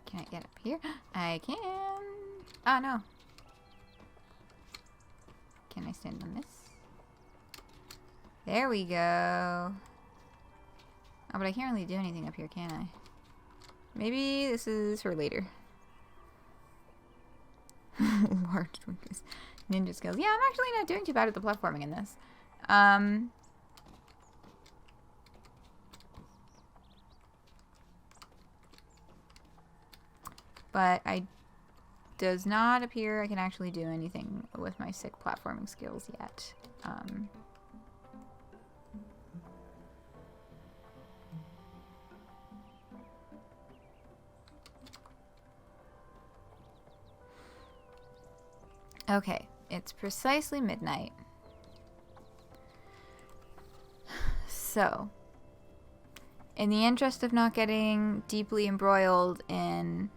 A: Can I get up here? I can. Oh, no. Can I stand on this? There we go. Oh, but I can't really do anything up here, can I? Maybe this is for later. Large Twinkies. Ninja skills. Yeah, I'm actually not doing too bad at the platforming in this. But does not appear I can actually do anything with my sick platforming skills yet. Okay, it's precisely midnight. So, in the interest of not getting deeply embroiled in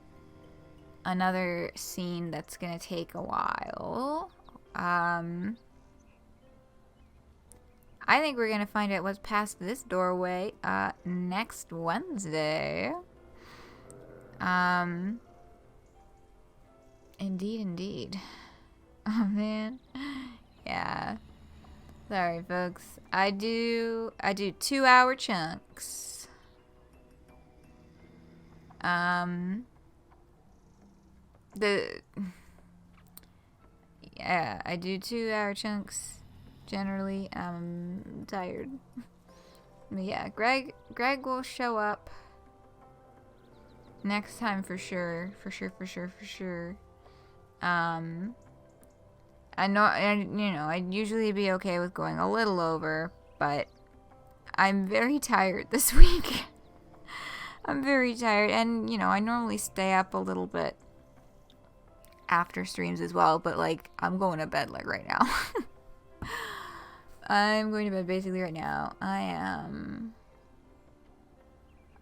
A: another scene that's gonna take a while, I think we're gonna find out what's past this doorway next Wednesday. Indeed. Oh man. Yeah. Sorry, folks. I do 2-hour chunks. Yeah, I do 2-hour chunks generally. I'm tired. But yeah, Greg will show up next time for sure. For sure. I know, I'd usually be okay with going a little over, but I'm very tired this week. I'm very tired, and, I normally stay up a little bit after streams as well, but, like, I'm going to bed, like, right now. I'm going to bed basically right now. I am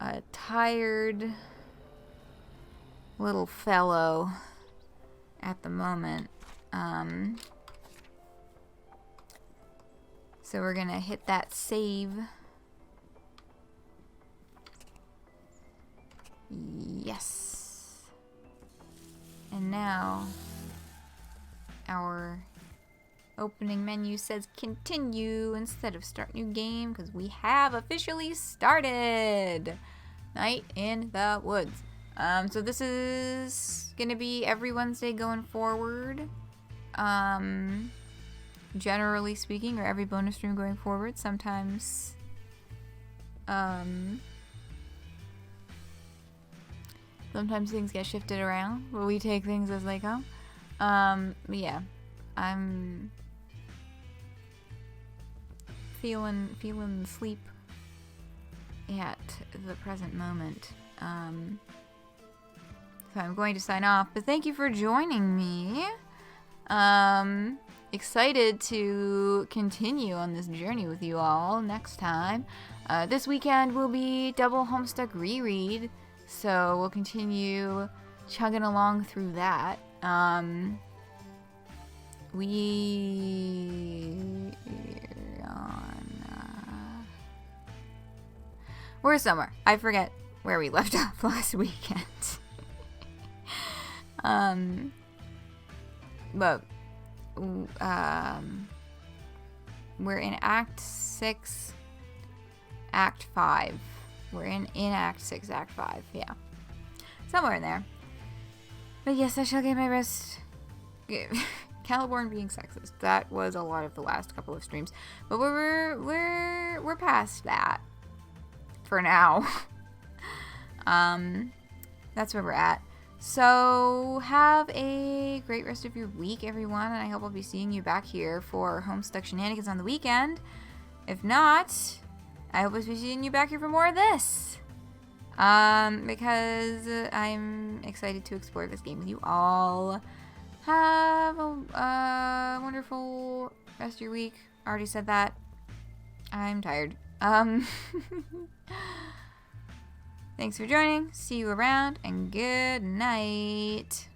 A: a tired little fellow at the moment. So we're gonna hit that save. Yes. And now our opening menu says continue instead of start new game because we have officially started Night in the Woods. So this is gonna be every Wednesday going forward. Generally speaking, or every bonus stream going forward. Sometimes things get shifted around, but we take things as they come. But yeah, I'm feeling sleep at the present moment. So I'm going to sign off, but thank you for joining me. Excited to continue on this journey with you all next time. This weekend will be double Homestuck reread, so we'll continue chugging along through that. We're somewhere. I forget where we left off last weekend. But we're in Act 6, Act 5. We're in Act 6, Act 5. Yeah. Somewhere in there. But yes, I shall get my rest. Caliborn being sexist. That was a lot of the last couple of streams. But we're past that. For now. That's where we're at. So, have a great rest of your week, everyone, and I hope I'll be seeing you back here for Homestuck Shenanigans on the weekend. If not, I hope I'll be seeing you back here for more of this. Because I'm excited to explore this game with you all. Have a wonderful rest of your week. I already said that. I'm tired. Thanks for joining. See you around, and good night.